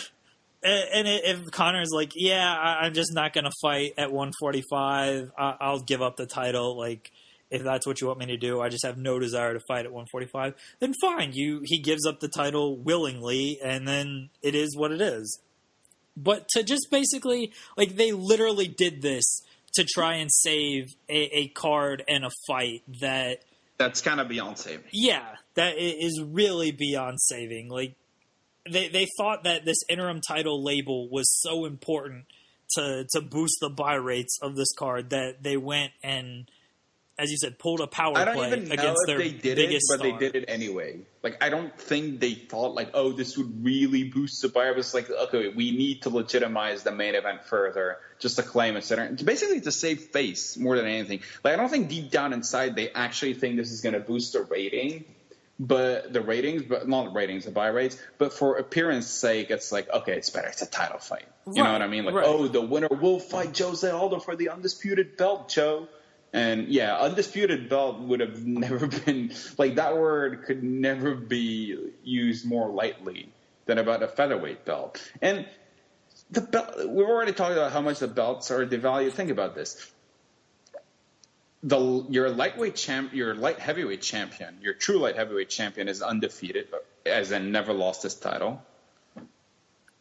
[SPEAKER 1] And if Conor's like, yeah, I'm just not going to fight at 145, I'll give up the title. Like, if that's what you want me to do, I just have no desire to fight at 145, then fine. He gives up the title willingly, and then it is what it is. But to just basically, like, they literally did this to try and save a card and a fight
[SPEAKER 2] that's kind of beyond saving.
[SPEAKER 1] Yeah, that is really beyond saving. Like, they thought that this interim title label was so important to boost the buy rates of this card that they went and, as you said, pulled a power play against their biggest star. I don't even know if they did it, but they did it anyway.
[SPEAKER 2] Like, I don't think they thought, like, oh, this would really boost the buy. It was like, okay, we need to legitimize the main event further, just to claim it, etc. Basically to save face more than anything. Like, I don't think deep down inside they actually think this is going to boost the rating. But the buy rates. But for appearance sake, it's like, okay, it's better. It's a title fight. You know what I mean? Like, oh, the winner will fight Jose Aldo for the undisputed belt, Joe. And yeah, undisputed belt would have never been, like, that word could never be used more lightly than about a featherweight belt. And the belt, we've already talked about how much the belts are devalued. Think about this. Your light heavyweight champion, your true light heavyweight champion is undefeated, as in never lost his title.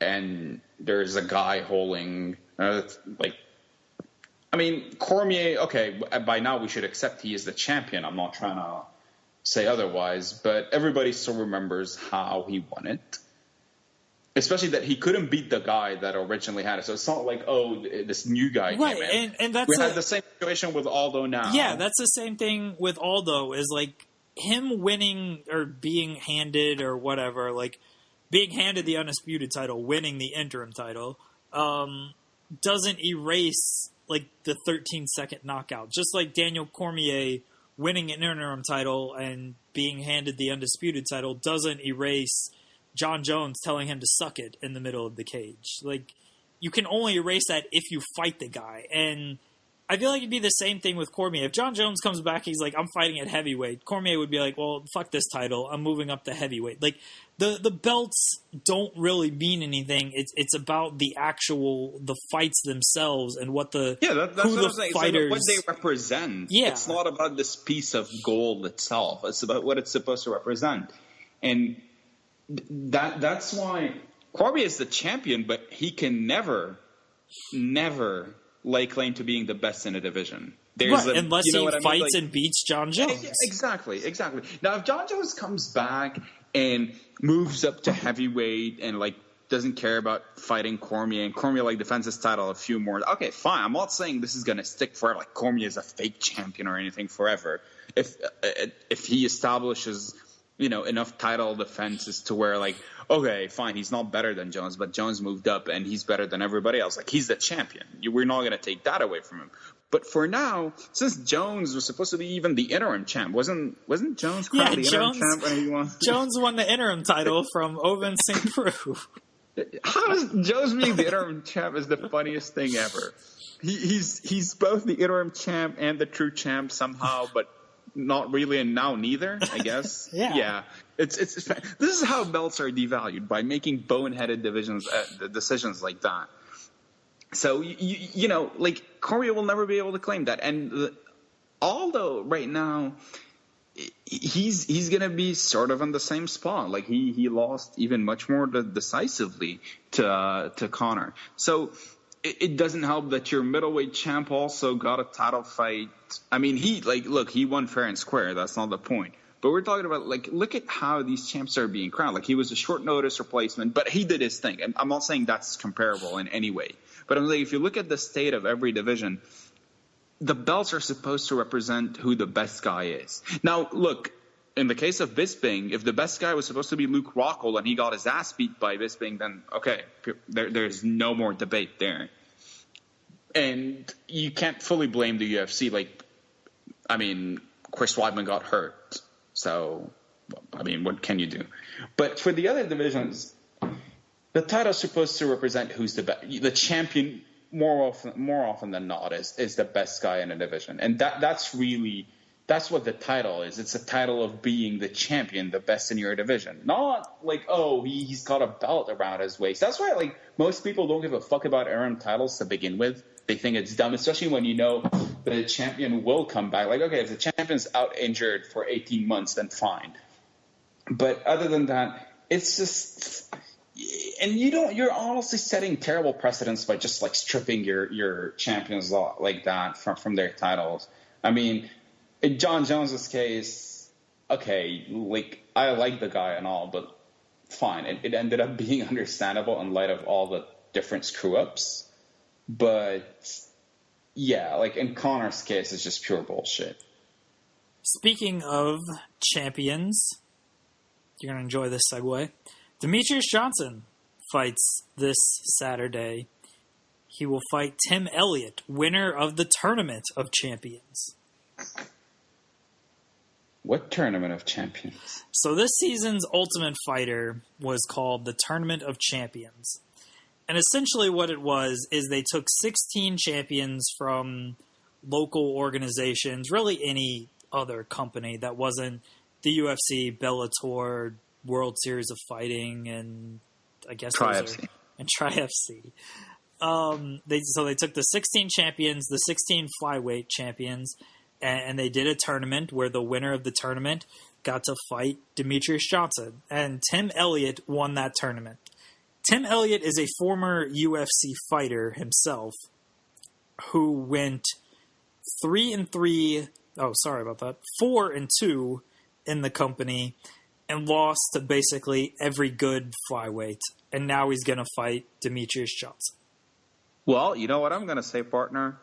[SPEAKER 2] And there's a guy holding, Cormier, okay, by now we should accept he is the champion. I'm not trying to say otherwise, but everybody still remembers how he won it. Especially that he couldn't beat the guy that originally had it. So it's not like, oh, this new guy came in.
[SPEAKER 1] And that's
[SPEAKER 2] we have the same situation with Aldo now.
[SPEAKER 1] Yeah, that's the same thing with Aldo, is like him winning or being handed or whatever, like being handed the undisputed title, winning the interim title, doesn't erase like the 13-second knockout. Just like Daniel Cormier winning an interim title and being handed the undisputed title doesn't erase John Jones telling him to suck it in the middle of the cage. Like, you can only erase that if you fight the guy. And I feel like it'd be the same thing with Cormier. If John Jones comes back, he's like, I'm fighting at heavyweight. Cormier would be like, well, fuck this title. I'm moving up to heavyweight. Like, the belts don't really mean anything. It's about the fights themselves and what the
[SPEAKER 2] that's
[SPEAKER 1] who
[SPEAKER 2] what
[SPEAKER 1] the
[SPEAKER 2] I'm saying.
[SPEAKER 1] fighters,
[SPEAKER 2] it's what they represent.
[SPEAKER 1] Yeah.
[SPEAKER 2] It's not about this piece of gold itself. It's about what it's supposed to represent. And that's why Cormier is the champion, but he can never lay claim to being the best in a division.
[SPEAKER 1] Unless he fights and beats John Jones.
[SPEAKER 2] Exactly. Now, if John Jones comes back and moves up to heavyweight and like doesn't care about fighting Cormier, and Cormier like defends his title a few more, okay, fine. I'm not saying this is going to stick forever. Like Cormier is a fake champion or anything forever. If he establishes enough title defenses to where, like, okay, fine, he's not better than Jones, but Jones moved up and he's better than everybody else. Like, he's the champion. We're not going to take that away from him. But for now, since Jones was supposed to be even the interim champ, wasn't Jones the interim champ when he won?
[SPEAKER 1] Jones won the interim title from Oven St. Preux.
[SPEAKER 2] How is Jones being the interim champ is the funniest thing ever. He's both the interim champ and the true champ somehow, but not really, and now neither, I guess.
[SPEAKER 1] Yeah.
[SPEAKER 2] It's this is how belts are devalued, by making boneheaded decisions like that. So like Cormier will never be able to claim that, and Aldo right now, he's gonna be sort of in the same spot. Like he lost even much more decisively to Conor. So it doesn't help that your middleweight champ also got a title fight. I mean, he won fair and square. That's not the point. But we're talking about, like, look at how these champs are being crowned. Like, he was a short notice replacement, but he did his thing. And I'm not saying that's comparable in any way. But I'm saying if you look at the state of every division, the belts are supposed to represent who the best guy is. Now, look, in the case of Bisping, if the best guy was supposed to be Luke Rockhold and he got his ass beat by Bisping, then, okay, there's no more debate there. And you can't fully blame the UFC. Like, I mean, Chris Weidman got hurt. So, I mean, what can you do? But for the other divisions, the title's supposed to represent who's the best. The champion, more often than not, is the best guy in a division. And that's really That's what the title is. It's a title of being the champion, the best in your division. Not like, oh, he's got a belt around his waist. That's why, like, most people don't give a fuck about earned titles to begin with. They think it's dumb, especially when you know the champion will come back. Like, okay, if the champion's out injured for 18 months, then fine. But other than that, it's just, and you're honestly setting terrible precedents by just like stripping your champions like that from their titles. I mean, in John Jones's case, okay, like I like the guy and all, but fine. It ended up being understandable in light of all the different screw ups. But yeah, like in Conor's case, it's just pure bullshit.
[SPEAKER 1] Speaking of champions, you're going to enjoy this segue. Demetrius Johnson fights this Saturday. He will fight Tim Elliott, winner of the Tournament of Champions.
[SPEAKER 2] What Tournament of Champions?
[SPEAKER 1] So this season's Ultimate Fighter was called the Tournament of Champions. And essentially what it was is they took 16 champions from local organizations, really any other company that wasn't the UFC, Bellator, World Series of Fighting, and I guess
[SPEAKER 2] Tri-FC.
[SPEAKER 1] And Tri-FC. So they took the 16 champions, the 16 flyweight champions, and they did a tournament where the winner of the tournament got to fight Demetrius Johnson. And Tim Elliott won that tournament. Tim Elliott is a former UFC fighter himself who went 4-2 in the company and lost to basically every good flyweight. And now he's going to fight Demetrius Johnson.
[SPEAKER 2] Well, you know what I'm going to say, partner?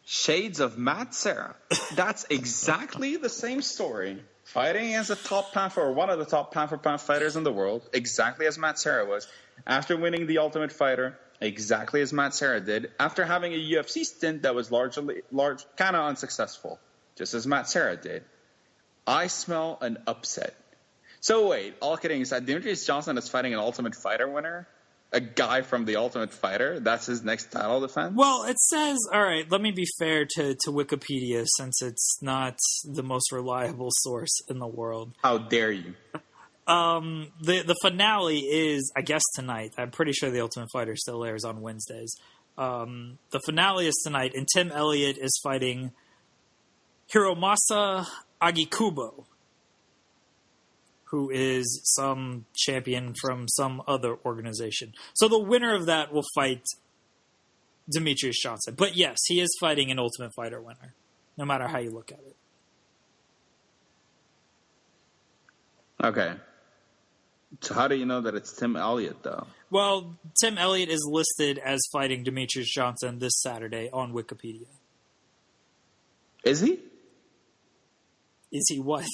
[SPEAKER 2] Shades of Matt Serra. That's exactly the same story. Fighting as a top pound for one of the top pound for pound fighters in the world, exactly as Matt Serra was. After winning the Ultimate Fighter, exactly as Matt Serra did. After having a UFC stint that was kind of unsuccessful, just as Matt Serra did. I smell an upset. So wait, all kidding aside, Demetrius Johnson is fighting an Ultimate Fighter winner? A guy from the Ultimate Fighter? That's his next title defense?
[SPEAKER 1] Well, it says, all right, let me be fair to Wikipedia since it's not the most reliable source in the world.
[SPEAKER 2] How dare you?
[SPEAKER 1] The finale is, I guess, tonight. I'm pretty sure the Ultimate Fighter still airs on Wednesdays. The finale is tonight, and Tim Elliott is fighting Hiromasa Agikubo, who is some champion from some other organization. So the winner of that will fight Demetrius Johnson. But yes, he is fighting an Ultimate Fighter winner, no matter how you look at it.
[SPEAKER 2] Okay. So how do you know that it's Tim Elliott, though?
[SPEAKER 1] Well, Tim Elliott is listed as fighting Demetrius Johnson this Saturday on Wikipedia.
[SPEAKER 2] Is he?
[SPEAKER 1] Is he what?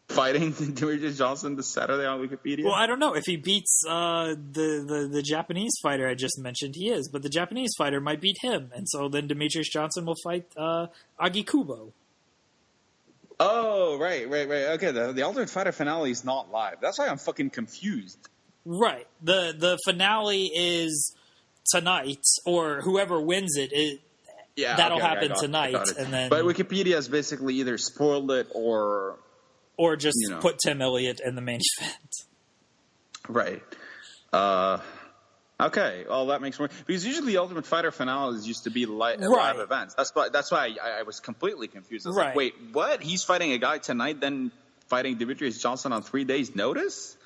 [SPEAKER 2] Fighting Demetrius Johnson this Saturday on Wikipedia?
[SPEAKER 1] Well, I don't know. If he beats the Japanese fighter I just mentioned, he is. But the Japanese fighter might beat him. And so then Demetrius Johnson will fight Agikubo.
[SPEAKER 2] Oh, right. Okay, the Ultimate Fighter finale is not live. That's why I'm fucking confused.
[SPEAKER 1] Right. The finale is tonight, or whoever wins it that'll happen tonight. And then,
[SPEAKER 2] but Wikipedia has basically either spoiled it or
[SPEAKER 1] just put Tim Elliott in the main event.
[SPEAKER 2] Right. Okay. Well, that makes more... Because usually the Ultimate Fighter finales used to be live events. That's why I was completely confused. I was like, wait, what? He's fighting a guy tonight, then fighting Demetrius Johnson on 3 days' notice?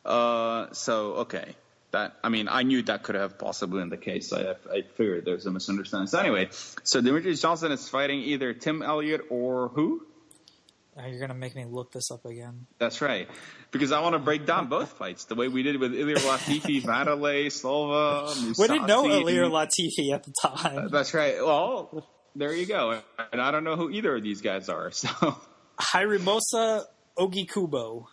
[SPEAKER 2] Okay. I knew that could have possibly been the case. I figured there was a misunderstanding. So anyway, so Demetrius Johnson is fighting either Tim Elliott or who?
[SPEAKER 1] You're going to make me look this up again.
[SPEAKER 2] That's right. Because I want to break down both fights, the way we did with Ilir Latifi, Vanderlei, Silva, Mousasi.
[SPEAKER 1] We didn't know Ilir Latifi at the time.
[SPEAKER 2] That's right. Well, there you go. And I don't know who either of these guys are. So
[SPEAKER 1] Hiromasa Ogikubo.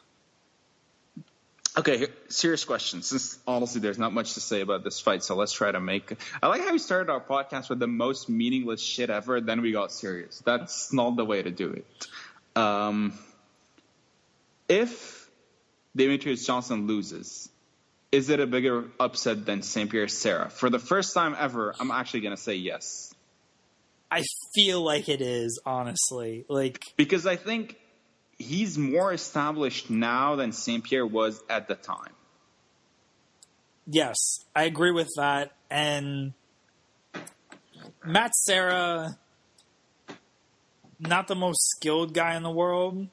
[SPEAKER 2] Okay, serious question. Since honestly there's not much to say about this fight, so let's try to make... I like how we started our podcast with the most meaningless shit ever, then we got serious. That's not the way to do it. If Demetrius Johnson loses, is it a bigger upset than St. Pierre Serra? For the first time ever, I'm actually going to say yes.
[SPEAKER 1] I feel like it is, honestly.
[SPEAKER 2] Because I think he's more established now than St. Pierre was at the time.
[SPEAKER 1] Yes, I agree with that. And Matt Serra, not the most skilled guy in the world,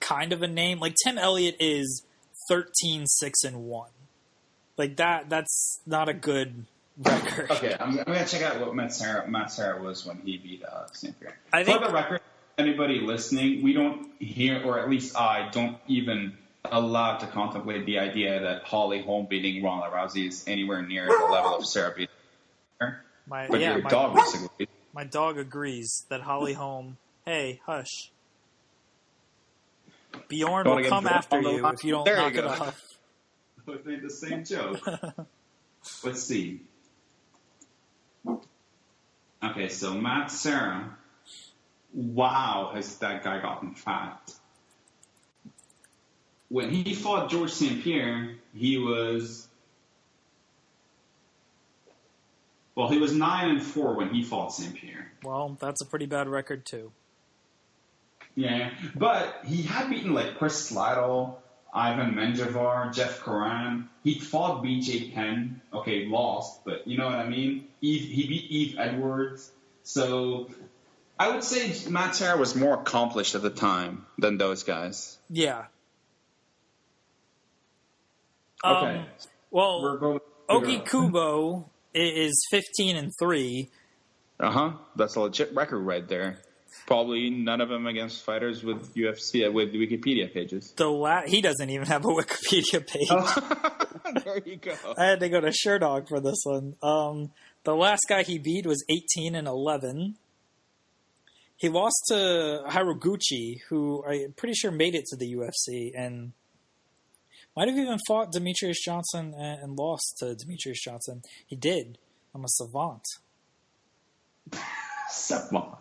[SPEAKER 1] kind of a name. Tim Elliott is 13-6-1. That's not a good record.
[SPEAKER 2] Okay, I'm going to check out what Matt Serra was when he beat St. Pierre.
[SPEAKER 1] For
[SPEAKER 2] the record, anybody listening, we don't hear, or at least I don't even allow to contemplate the idea that Holly Holm beating Ronda Rousey is anywhere near the level of Serra beating her. Your dog disagrees.
[SPEAKER 1] My dog agrees that Holly Holm, hey, hush. Bjorn will come after you if you don't knock it off.
[SPEAKER 2] I made the same joke. Let's see. Okay, so Matt Serra. Wow, has that guy gotten fat. When he fought George St. Pierre, he was 9-4 when he fought St. Pierre.
[SPEAKER 1] Well, that's a pretty bad record, too.
[SPEAKER 2] Yeah, but he had beaten Chris Sladle, Ivan Menjivar, Jeff Coran. He fought BJ Penn. Okay, lost, but you know what I mean? He beat Eve Edwards. So I would say Matt Serra was more accomplished at the time than those guys.
[SPEAKER 1] Yeah.
[SPEAKER 2] Okay.
[SPEAKER 1] Oki Kubo is 15-3.
[SPEAKER 2] That's a legit record right there. Probably none of them against fighters with UFC with Wikipedia pages.
[SPEAKER 1] He doesn't even have a Wikipedia page.
[SPEAKER 2] Oh. There you go.
[SPEAKER 1] I had to go to Sherdog for this one. The last guy he beat was 18-11. He lost to Haraguchi, who I'm pretty sure made it to the UFC and might have even fought Demetrius Johnson and lost to Demetrius Johnson. He did. I'm a savant.
[SPEAKER 2] Savant.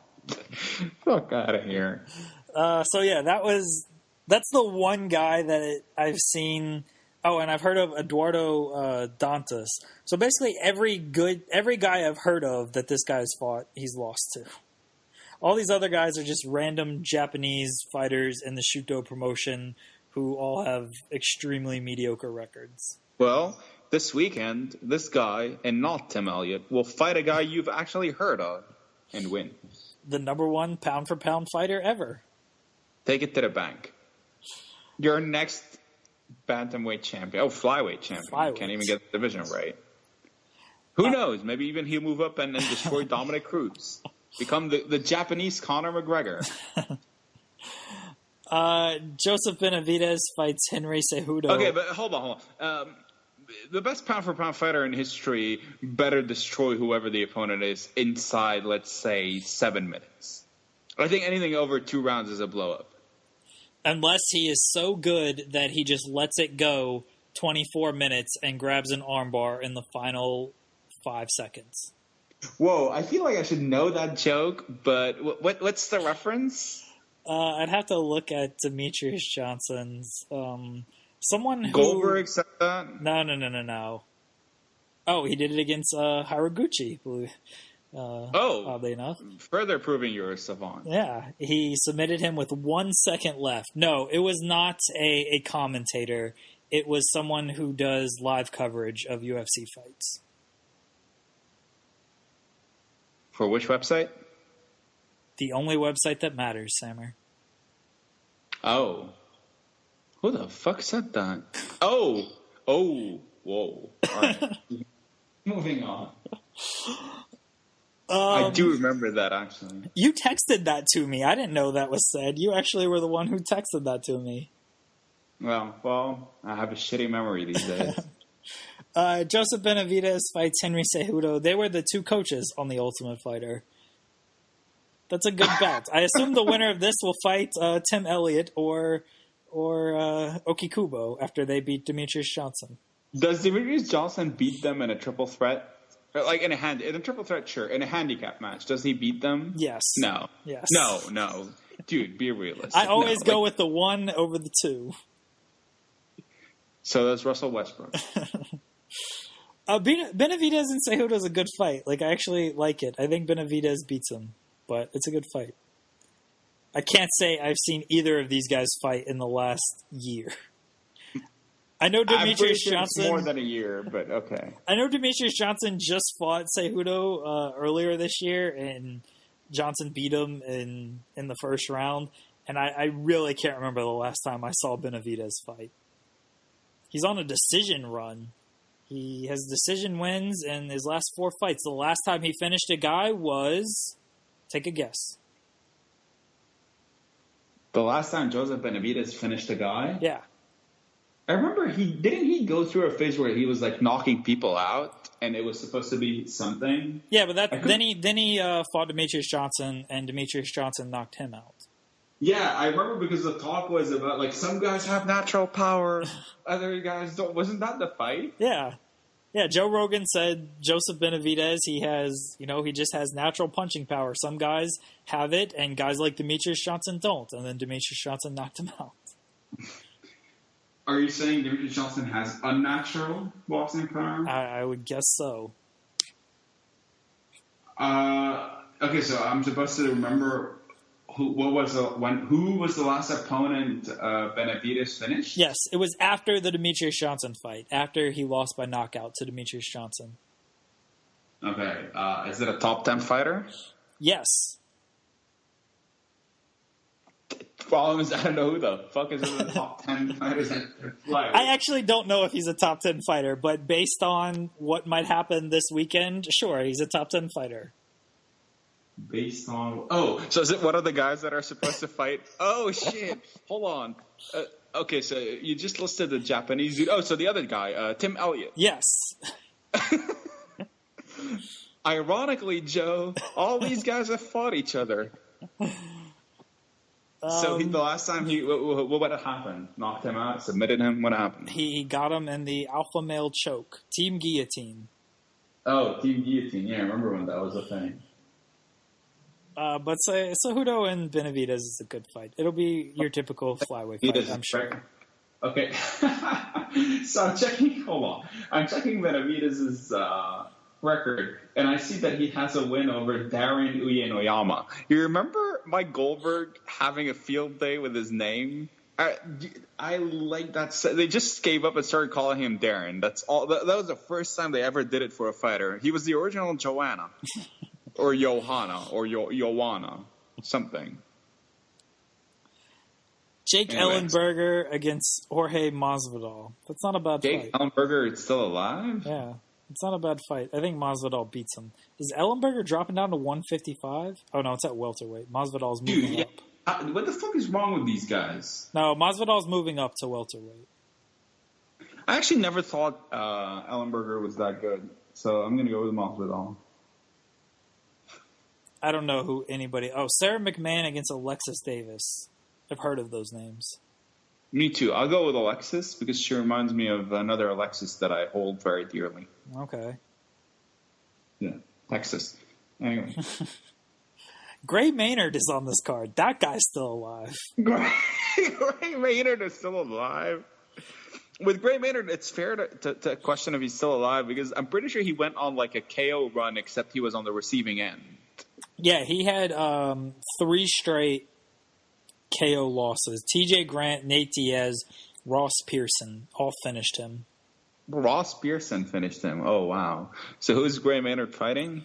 [SPEAKER 2] Fuck out of here.
[SPEAKER 1] So yeah, that's the one guy that I've seen. Oh, and I've heard of Eduardo Dantas. So basically, every guy I've heard of that this guy's fought, he's lost to. All these other guys are just random Japanese fighters in the Shuto promotion who all have extremely mediocre records.
[SPEAKER 2] Well, this weekend, this guy, and not Tim Elliott, will fight a guy you've actually heard of and win.
[SPEAKER 1] The number one pound-for-pound fighter ever.
[SPEAKER 2] Take it to the bank. Your next bantamweight champion. Oh, flyweight champion. Can't even get the division right. Who knows? Maybe even he'll move up and destroy Dominic Cruz. Become the Japanese Conor McGregor.
[SPEAKER 1] Joseph Benavidez fights Henry Cejudo.
[SPEAKER 2] Okay, but hold on. The best pound-for-pound fighter in history better destroy whoever the opponent is inside, let's say, 7 minutes. I think anything over 2 rounds is a blow-up.
[SPEAKER 1] Unless he is so good that he just lets it go 24 minutes and grabs an armbar in the final 5 seconds.
[SPEAKER 2] Whoa, I feel like I should know that joke, but what's the reference?
[SPEAKER 1] I'd have to look at Demetrius Johnson's... someone who...
[SPEAKER 2] Goldberg said that?
[SPEAKER 1] No. Oh, he did it against Haraguchi, oddly enough.
[SPEAKER 2] Further proving you're a savant.
[SPEAKER 1] Yeah, he submitted him with 1 second left. No, it was not a commentator. It was someone who does live coverage of UFC fights.
[SPEAKER 2] For which website?
[SPEAKER 1] The only website that matters, Sammer.
[SPEAKER 2] Oh. Who the fuck said that? Oh. Whoa. All right. Moving on. I do remember that, actually.
[SPEAKER 1] You texted that to me. I didn't know that was said. You actually were the one who texted that to me.
[SPEAKER 2] Well, I have a shitty memory these days.
[SPEAKER 1] Joseph Benavidez fights Henry Cejudo. They were the 2 coaches on The Ultimate Fighter. That's a good bet. I assume the winner of this will fight Tim Elliott or Oki Kubo after they beat Demetrius Johnson.
[SPEAKER 2] Does Demetrius Johnson beat them in a triple threat? Like in a triple threat, sure. In a handicap match, does he beat them?
[SPEAKER 1] Yes.
[SPEAKER 2] No.
[SPEAKER 1] Yes.
[SPEAKER 2] No. Dude, be realistic.
[SPEAKER 1] I always go with the 1 over the 2.
[SPEAKER 2] So that's Russell Westbrook.
[SPEAKER 1] Benavidez and Cejudo is a good fight. I actually like it. I think Benavidez beats him. but it's a good fight. I can't say I've seen either of these guys fight in the last year. I know Demetrius Johnson.
[SPEAKER 2] It's more than a year, but okay.
[SPEAKER 1] I know Demetrius Johnson just fought Cejudo earlier this year, and Johnson beat him in the first round. And I really can't remember the last time I saw Benavidez fight. He's on a decision run. He has decision wins in his last 4 fights. The last time he finished a guy was, take a guess.
[SPEAKER 2] The last time Joseph Benavidez finished a guy?
[SPEAKER 1] Yeah.
[SPEAKER 2] I remember he go through a phase where he was like knocking people out, and it was supposed to be something.
[SPEAKER 1] Yeah, but then he fought Demetrius Johnson, and Demetrius Johnson knocked him out.
[SPEAKER 2] Yeah, I remember because the talk was about like some guys have natural power, other guys don't. Wasn't that the fight?
[SPEAKER 1] Yeah. Yeah, Joe Rogan said Joseph Benavidez, he just has natural punching power. Some guys have it, and guys like Demetrius Johnson don't. And then Demetrius Johnson knocked him out.
[SPEAKER 2] Are you saying Demetrius Johnson has unnatural boxing power?
[SPEAKER 1] I would guess so.
[SPEAKER 2] Okay, so I'm supposed to remember who was the last opponent Benavidez finished?
[SPEAKER 1] Yes, it was after the Demetrius Johnson fight, after he lost by knockout to Demetrius Johnson.
[SPEAKER 2] Okay, is it a top 10 fighter?
[SPEAKER 1] Yes.
[SPEAKER 2] Problem is, I don't know who the fuck is in the top 10 fighters.
[SPEAKER 1] I actually don't know if he's a top 10 fighter, but based on what might happen this weekend, sure, he's a top 10 fighter.
[SPEAKER 2] Based on... Oh, so is it one of the guys that are supposed to fight? Oh, shit. Hold on. Okay, so you just listed the Japanese dude. Oh, so the other guy, Tim Elliott.
[SPEAKER 1] Yes.
[SPEAKER 2] Ironically, Joe, all these guys have fought each other. So the last time what happened? Knocked him out? Submitted him? What happened?
[SPEAKER 1] He got him in the alpha male choke. Team Guillotine.
[SPEAKER 2] Oh, Team Guillotine. Yeah, I remember when that was a thing.
[SPEAKER 1] But Cejudo and Benavidez is a good fight. It'll be your typical flyweight fight, I'm sure.
[SPEAKER 2] Okay. So I'm checking Benavidez's record, and I see that he has a win over Darren Uyenoyama. You remember Mike Goldberg having a field day with his name? I like that. They just gave up and started calling him Darren. That's all. That was the first time they ever did it for a fighter. He was the original Joanna. Or Johanna, or Joanna, something.
[SPEAKER 1] Jake Ellenberger against Jorge Masvidal. That's not a bad fight.
[SPEAKER 2] Jake Ellenberger is still alive?
[SPEAKER 1] Yeah, it's not a bad fight. I think Masvidal beats him. Is Ellenberger dropping down to 155? Oh, no, it's at welterweight. Masvidal's moving up.
[SPEAKER 2] What the fuck is wrong with these guys?
[SPEAKER 1] No, Masvidal's moving up to welterweight.
[SPEAKER 2] I actually never thought Ellenberger was that good, so I'm going to go with Masvidal.
[SPEAKER 1] I don't know who anybody... Oh, Sarah McMahon against Alexis Davis. I've heard of those names.
[SPEAKER 2] Me too. I'll go with Alexis because she reminds me of another Alexis that I hold very dearly.
[SPEAKER 1] Okay.
[SPEAKER 2] Yeah, Texas. Anyway.
[SPEAKER 1] Gray Maynard is on this card. That guy's still alive.
[SPEAKER 2] Gray Maynard is still alive? With Gray Maynard, it's fair to question if he's still alive because I'm pretty sure he went on like a KO run except he was on the receiving end.
[SPEAKER 1] Yeah, he had 3 straight KO losses. TJ Grant, Nate Diaz, Ross Pearson all finished him.
[SPEAKER 2] Ross Pearson finished him. Oh, wow. So who's Gray Maynard fighting?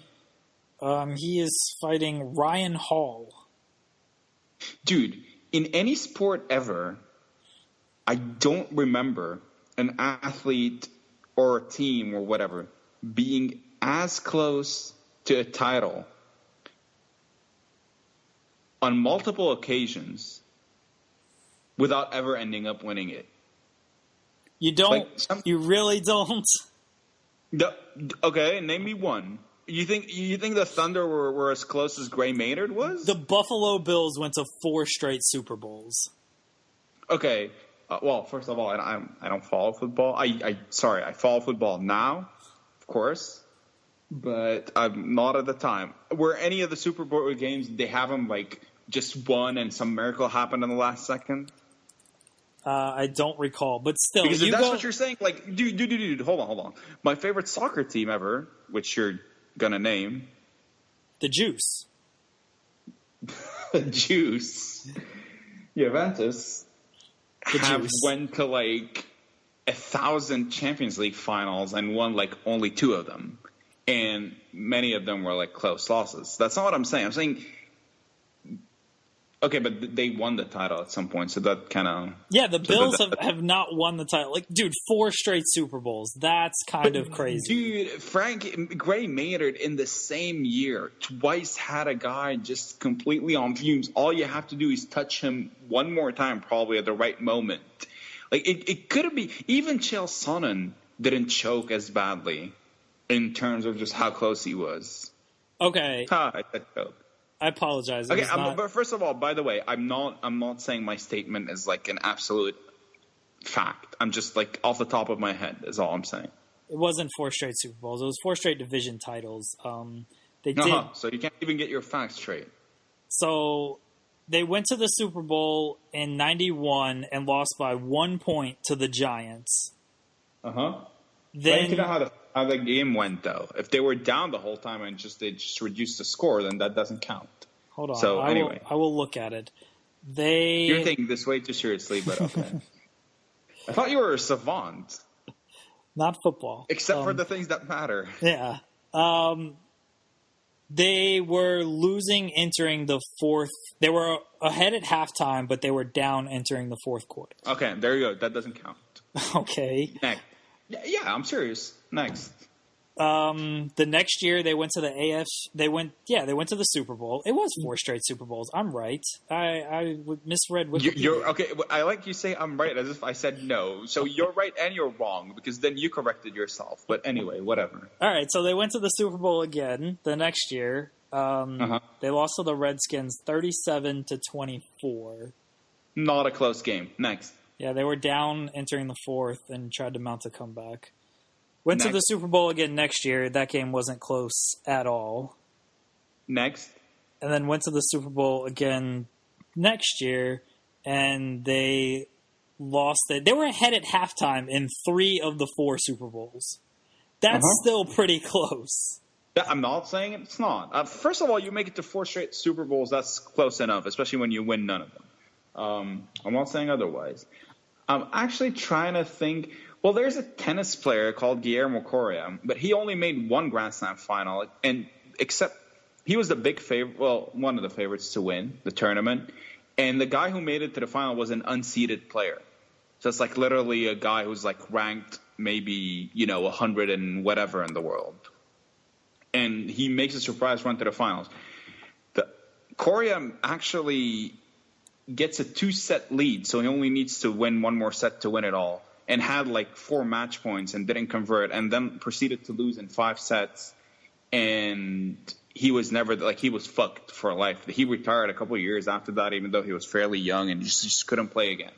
[SPEAKER 1] He is fighting Ryan Hall.
[SPEAKER 2] Dude, in any sport ever, I don't remember an athlete or a team or whatever being as close to a title on multiple occasions without ever ending up winning it.
[SPEAKER 1] You don't? You really don't?
[SPEAKER 2] Okay, name me one. You think the Thunder were as close as Gray Maynard was?
[SPEAKER 1] The Buffalo Bills went to 4 straight Super Bowls.
[SPEAKER 2] Okay. Well, first of all, I don't follow football. I follow football now, of course, but I'm not at the time. Were any of the Super Bowl games, they have them like just won and some miracle happened in the last second?
[SPEAKER 1] I don't recall, but still.
[SPEAKER 2] Because if that's what you're saying, like, dude, hold on. My favorite soccer team ever, which you're going to name.
[SPEAKER 1] The Juice.
[SPEAKER 2] Juice. Juventus have went to like 1,000 Champions League finals and won like only 2 of them. And many of them were like close losses. That's not what I'm saying. I'm saying, okay, but they won the title at some point, so that kind of...
[SPEAKER 1] Yeah, the Bills have not won the title. Like, dude, 4 straight Super Bowls. That's kind of crazy.
[SPEAKER 2] Dude, Gray Maynard in the same year twice had a guy just completely on fumes. All you have to do is touch him one more time, probably at the right moment. Like, it could be... Even Chael Sonnen didn't choke as badly in terms of just how close he was.
[SPEAKER 1] Okay.
[SPEAKER 2] I said choke.
[SPEAKER 1] I apologize.
[SPEAKER 2] Okay, but first of all, by the way, I'm not saying my statement is like an absolute fact. I'm just like off the top of my head is all I'm saying.
[SPEAKER 1] It wasn't 4 straight Super Bowls. It was 4 straight division titles. They did.
[SPEAKER 2] So you can't even get your facts straight.
[SPEAKER 1] So they went to the Super Bowl in '91 and lost by 1 point to the Giants. Then
[SPEAKER 2] you know how the game went though. If they were down the whole time and they just reduced the score, then that doesn't count.
[SPEAKER 1] Hold on.
[SPEAKER 2] So anyway,
[SPEAKER 1] I will look at it.
[SPEAKER 2] You're taking this way too seriously, but okay. I thought you were a savant.
[SPEAKER 1] Not football.
[SPEAKER 2] Except for the things that matter.
[SPEAKER 1] Yeah. They were losing entering the fourth. They were ahead at halftime, but they were down entering the fourth quarter.
[SPEAKER 2] Okay, there you go. That doesn't count.
[SPEAKER 1] Okay.
[SPEAKER 2] Next. Yeah, I'm serious. Next.
[SPEAKER 1] The next year they went to the They went to the Super Bowl. It was 4 straight Super Bowls. I'm right. I misread Wikipedia.
[SPEAKER 2] You're okay. I like you say I'm right as if I said no. So you're right and you're wrong because then you corrected yourself. But anyway, whatever.
[SPEAKER 1] All right. So they went to the Super Bowl again the next year. They lost to the Redskins 37-24.
[SPEAKER 2] Not a close game. Next.
[SPEAKER 1] Yeah, they were down entering the fourth and tried to mount a comeback. Went to the Super Bowl again next year. That game wasn't close at all.
[SPEAKER 2] Next.
[SPEAKER 1] And then went to the Super Bowl again next year, and they lost it. They were ahead at halftime in 3 of the 4 Super Bowls. That's still pretty close.
[SPEAKER 2] Yeah, I'm not saying it's not. First of all, you make it to 4 straight Super Bowls. That's close enough, especially when you win none of them. I'm not saying otherwise. I'm actually trying to think. Well, there's a tennis player called Guillermo Coria, but he only made 1 Grand Slam final, and except he was the big favorite, well, one of the favorites to win the tournament, and the guy who made it to the final was an unseeded player. So it's like literally a guy who's like ranked maybe 100 and whatever in the world, and he makes a surprise run to the finals. Coria actually gets a 2-set lead, so he only needs to win 1 more set to win it all. And had like 4 match points and didn't convert, and then proceeded to lose in 5 sets. And he was never he was fucked for life. He retired a couple of years after that, even though he was fairly young and just couldn't play again.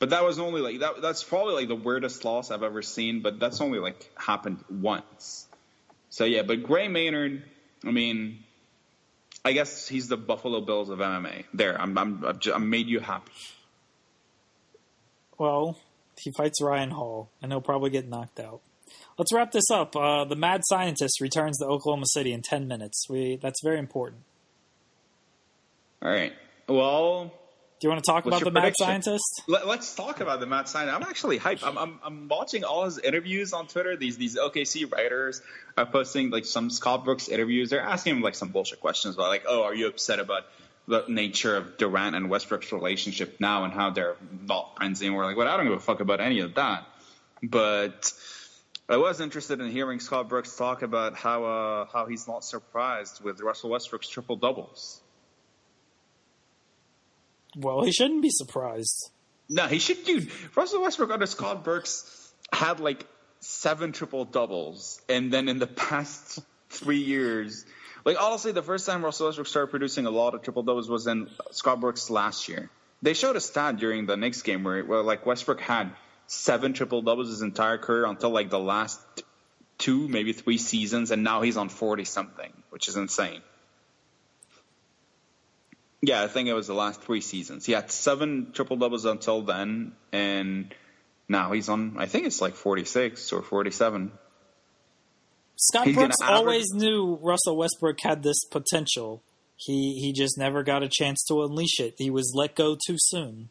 [SPEAKER 2] But that was only that's probably the weirdest loss I've ever seen. But that's only happened once. So yeah, but Gray Maynard, I mean, I guess he's the Buffalo Bills of MMA. There, I've made you happy.
[SPEAKER 1] Well. He fights Ryan Hall, and he'll probably get knocked out. Let's wrap this up. The mad scientist returns to Oklahoma City in 10 minutes. That's very important.
[SPEAKER 2] All right. Well,
[SPEAKER 1] do you want to talk about the mad scientist?
[SPEAKER 2] Let's talk about the mad scientist. I'm actually hyped. I'm watching all his interviews on Twitter. These OKC writers are posting some Scott Brooks interviews. They're asking him some bullshit questions about are you upset about the nature of Durant and Westbrook's relationship now and how they're not friends anymore. I don't give a fuck about any of that. But I was interested in hearing Scott Brooks talk about how he's not surprised with Russell Westbrook's triple doubles.
[SPEAKER 1] Well, he shouldn't be surprised.
[SPEAKER 2] No, he should. Dude, Russell Westbrook under Scott Brooks had 7 triple doubles, and then in the past 3 years. Honestly, the first time Russell Westbrook started producing a lot of triple-doubles was in Scott Brooks last year. They showed a stat during the Knicks game where Westbrook had 7 triple-doubles his entire career until, the last 2, maybe 3 seasons, and now he's on 40-something, which is insane. Yeah, I think it was the last 3 seasons. He had 7 triple-doubles until then, and now he's on, I think it's 46 or 47.
[SPEAKER 1] Scott Brooks always knew Russell Westbrook had this potential. He just never got a chance to unleash it. He was let go too soon.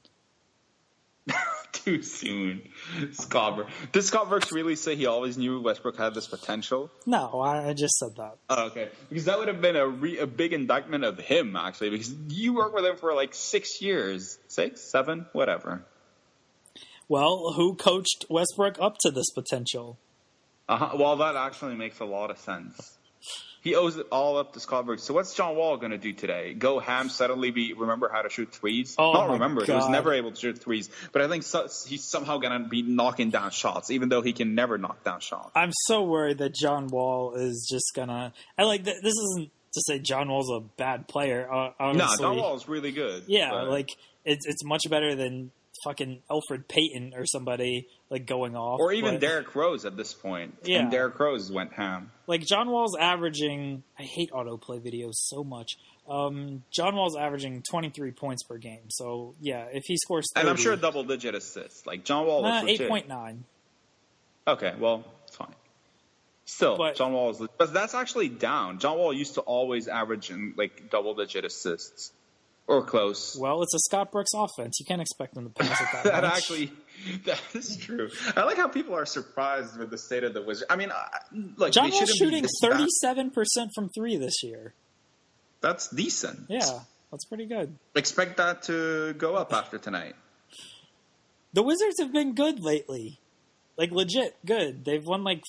[SPEAKER 2] Too soon. Did Scott Brooks really say he always knew Westbrook had this potential?
[SPEAKER 1] No, I just said that.
[SPEAKER 2] Oh, okay. Because that would have been a big indictment of him, actually, because you worked with him for like 6 years. 6? 7? Whatever.
[SPEAKER 1] Well, who coached Westbrook up to this potential?
[SPEAKER 2] Well, that actually makes a lot of sense. He owes it all up to Scott Brooks. So what's John Wall going to do today? Go ham, suddenly remember how to shoot threes?
[SPEAKER 1] Oh,
[SPEAKER 2] Not remember.
[SPEAKER 1] God.
[SPEAKER 2] He was never able to shoot threes. But I think he's somehow going to be knocking down shots, even though he can never knock down shots.
[SPEAKER 1] I'm so worried that John Wall is just going to... This isn't to say John Wall's a bad player, honestly.
[SPEAKER 2] No, John Wall is really good.
[SPEAKER 1] Yeah,
[SPEAKER 2] but...
[SPEAKER 1] it's much better than fucking Alfred Payton or somebody going off.
[SPEAKER 2] Or even Derrick Rose at this point.
[SPEAKER 1] Yeah.
[SPEAKER 2] And Derrick Rose went ham.
[SPEAKER 1] John Wall's averaging... I hate autoplay videos so much. John Wall's averaging 23 points per game. So, yeah, if he scores 30...
[SPEAKER 2] And I'm sure double-digit assists. John Wall is legit.
[SPEAKER 1] 8.9.
[SPEAKER 2] Okay, well, it's fine. Still, John Wall is... But that's actually down. John Wall used to always average in, double-digit assists. Or close.
[SPEAKER 1] Well, it's a Scott Brooks offense. You can't expect them to pass it
[SPEAKER 2] that
[SPEAKER 1] much.
[SPEAKER 2] That is true. I like how people are surprised with the state of the Wizards. I mean, look,
[SPEAKER 1] John Wall's shooting 37% from 3 this year.
[SPEAKER 2] That's decent.
[SPEAKER 1] Yeah, that's pretty good.
[SPEAKER 2] Expect that to go up after tonight.
[SPEAKER 1] The Wizards have been good lately. Legit good. They've won 3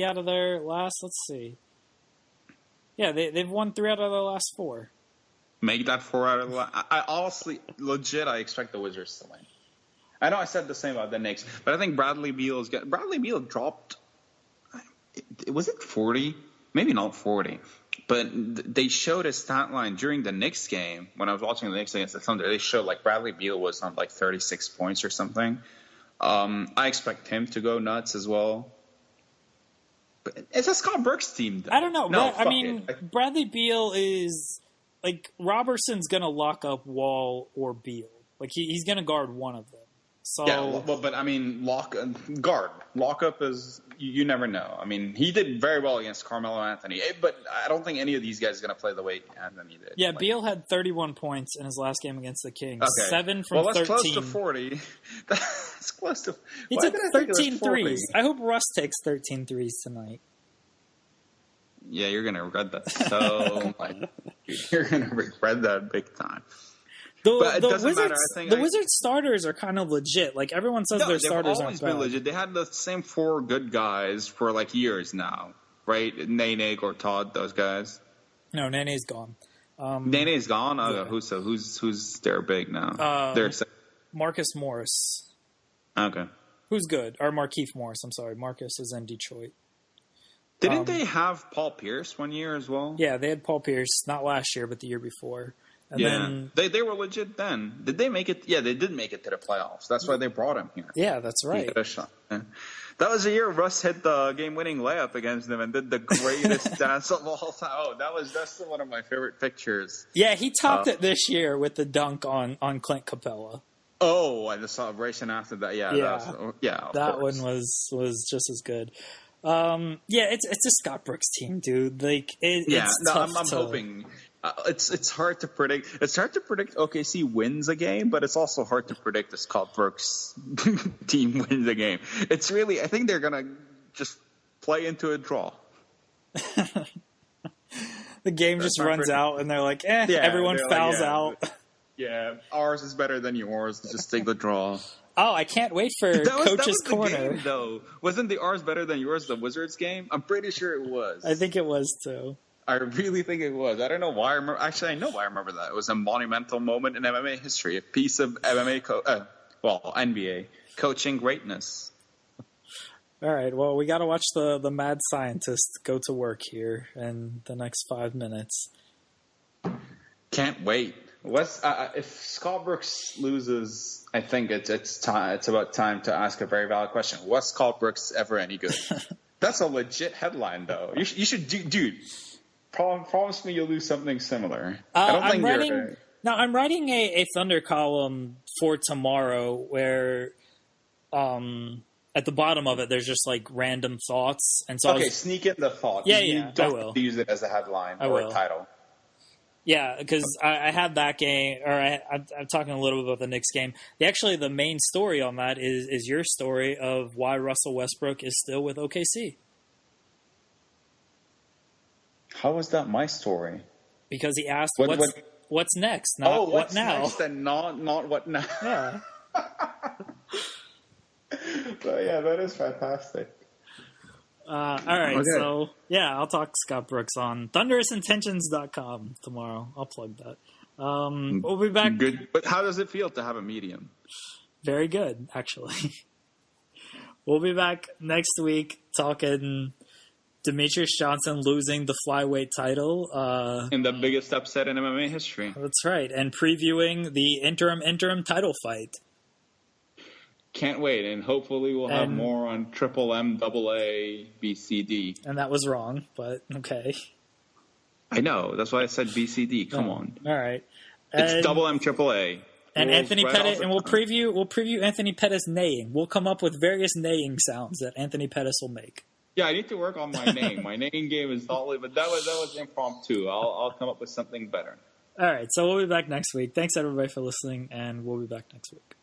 [SPEAKER 1] out of their last, let's see. Yeah, they've won 3 out of their last 4.
[SPEAKER 2] Make that 4 out of the last. I honestly, legit, I expect the Wizards to win. I know I said the same about the Knicks, but I think Bradley Beal dropped. Was it 40? Maybe not 40, but they showed a stat line during the Knicks game when I was watching the Knicks against the Thunder. They showed Bradley Beal was on 36 points or something. I expect him to go nuts as well. But it's a Scott Brooks team, though.
[SPEAKER 1] I don't know.
[SPEAKER 2] No,
[SPEAKER 1] Bradley Beal is. Robertson's going to lock up Wall or Beal. He's going to guard one of them. So
[SPEAKER 2] yeah, but I mean, lock up is you never know. I mean, he did very well against Carmelo Anthony, but I don't think any of these guys are going to play the way Anthony did.
[SPEAKER 1] Yeah, Beal had 31 points in his last game against the Kings.
[SPEAKER 2] Okay.
[SPEAKER 1] 7 from 13.
[SPEAKER 2] Well, that's close to 40. That's close to.
[SPEAKER 1] He took 13 threes. I hope Russ takes 13 threes tonight.
[SPEAKER 2] Yeah, you're going to regret that so much. You're going to regret that big time. But it doesn't matter. I think
[SPEAKER 1] Wizards starters are kind of legit. Everyone says their starters aren't bad.
[SPEAKER 2] They've always been legit. They had the same 4 good guys for years now, right? Nene, Gortat, those guys.
[SPEAKER 1] No, Nene's gone.
[SPEAKER 2] Nene's gone?
[SPEAKER 1] Yeah.
[SPEAKER 2] Who's their big now?
[SPEAKER 1] Marcus Morris.
[SPEAKER 2] Okay.
[SPEAKER 1] Who's good? Or Markieff Morris, I'm sorry. Marcus is in Detroit.
[SPEAKER 2] Didn't they have Paul Pierce one year as well?
[SPEAKER 1] Yeah, they had Paul Pierce, not last year, but the year before. And then,
[SPEAKER 2] they were legit then. Did they make it? Yeah, they did make it to the playoffs. That's why they brought him here.
[SPEAKER 1] Yeah, that's right.
[SPEAKER 2] He got a shot. Yeah. That was the year Russ hit the game-winning layup against them and did the greatest dance of all time. Oh, that's still one of my favorite pictures.
[SPEAKER 1] Yeah, he topped it this year with the dunk on Clint Capella.
[SPEAKER 2] Oh, and the celebration after that. Yeah,
[SPEAKER 1] that one was just as good. It's a Scott Brooks team, dude. I'm
[SPEAKER 2] hoping. It's hard to predict. It's hard to predict OKC wins a game, but it's also hard to predict the Scott Brooks team wins a game. It's really, I think they're gonna just play into a draw.
[SPEAKER 1] The game just runs out, and they're like, everyone fouls out.
[SPEAKER 2] Yeah, ours is better than yours. Just take the draw.
[SPEAKER 1] Oh, I can't wait for Coach's Corner.
[SPEAKER 2] Game, though. Wasn't the ours better than yours, the Wizards game? I'm pretty sure it was.
[SPEAKER 1] I think it was, too.
[SPEAKER 2] I really think it was. I don't know why I remember. Actually, I know why I remember that. It was a monumental moment in MMA history. A piece of NBA coaching greatness.
[SPEAKER 1] All right. Well, we got to watch the mad scientist go to work here in the next 5 minutes.
[SPEAKER 2] Can't wait. If Scott Brooks loses, I think it's about time to ask a very valid question. Was Scott Brooks ever any good? That's a legit headline, though. You should dude. Promise me you'll do something similar.
[SPEAKER 1] I'm writing a Thunder column for tomorrow where, at the bottom of it, there's just random thoughts, and so
[SPEAKER 2] sneak in the thought.
[SPEAKER 1] Yeah,
[SPEAKER 2] you
[SPEAKER 1] I
[SPEAKER 2] don't
[SPEAKER 1] will
[SPEAKER 2] have to use it as a headline or a title.
[SPEAKER 1] Yeah, because I had that game, or I'm talking a little bit about the Knicks game. The main story on that is your story of why Russell Westbrook is still with OKC.
[SPEAKER 2] How was that my story?
[SPEAKER 1] Because he asked, what's next?
[SPEAKER 2] Not
[SPEAKER 1] what's
[SPEAKER 2] what
[SPEAKER 1] now?
[SPEAKER 2] Next and not what now.
[SPEAKER 1] Yeah.
[SPEAKER 2] But yeah, that is fantastic.
[SPEAKER 1] All right,
[SPEAKER 2] okay.
[SPEAKER 1] So yeah, I'll talk Scott Brooks on thunderousintentions.com tomorrow. I'll plug that. We'll be back.
[SPEAKER 2] Good, but how does it feel to have a medium?
[SPEAKER 1] Very good, actually. We'll be back next week talking Demetrius Johnson losing the flyweight title.
[SPEAKER 2] In the biggest upset in MMA history.
[SPEAKER 1] That's right, and previewing the interim title fight.
[SPEAKER 2] Can't wait, and hopefully we'll have more on Triple M, Double A, BCD.
[SPEAKER 1] And that was wrong, but okay.
[SPEAKER 2] I know. That's why I said BCD. Come on.
[SPEAKER 1] All right.
[SPEAKER 2] It's Double M, Triple A.
[SPEAKER 1] And Anthony Pettis, and we'll preview Anthony Pettis neighing. We'll come up with various neighing sounds that Anthony Pettis will make.
[SPEAKER 2] Yeah, I need to work on my name. My name game is all, but that was impromptu. I'll come up with something better.
[SPEAKER 1] All right, so we'll be back next week. Thanks everybody for listening, and we'll be back next week.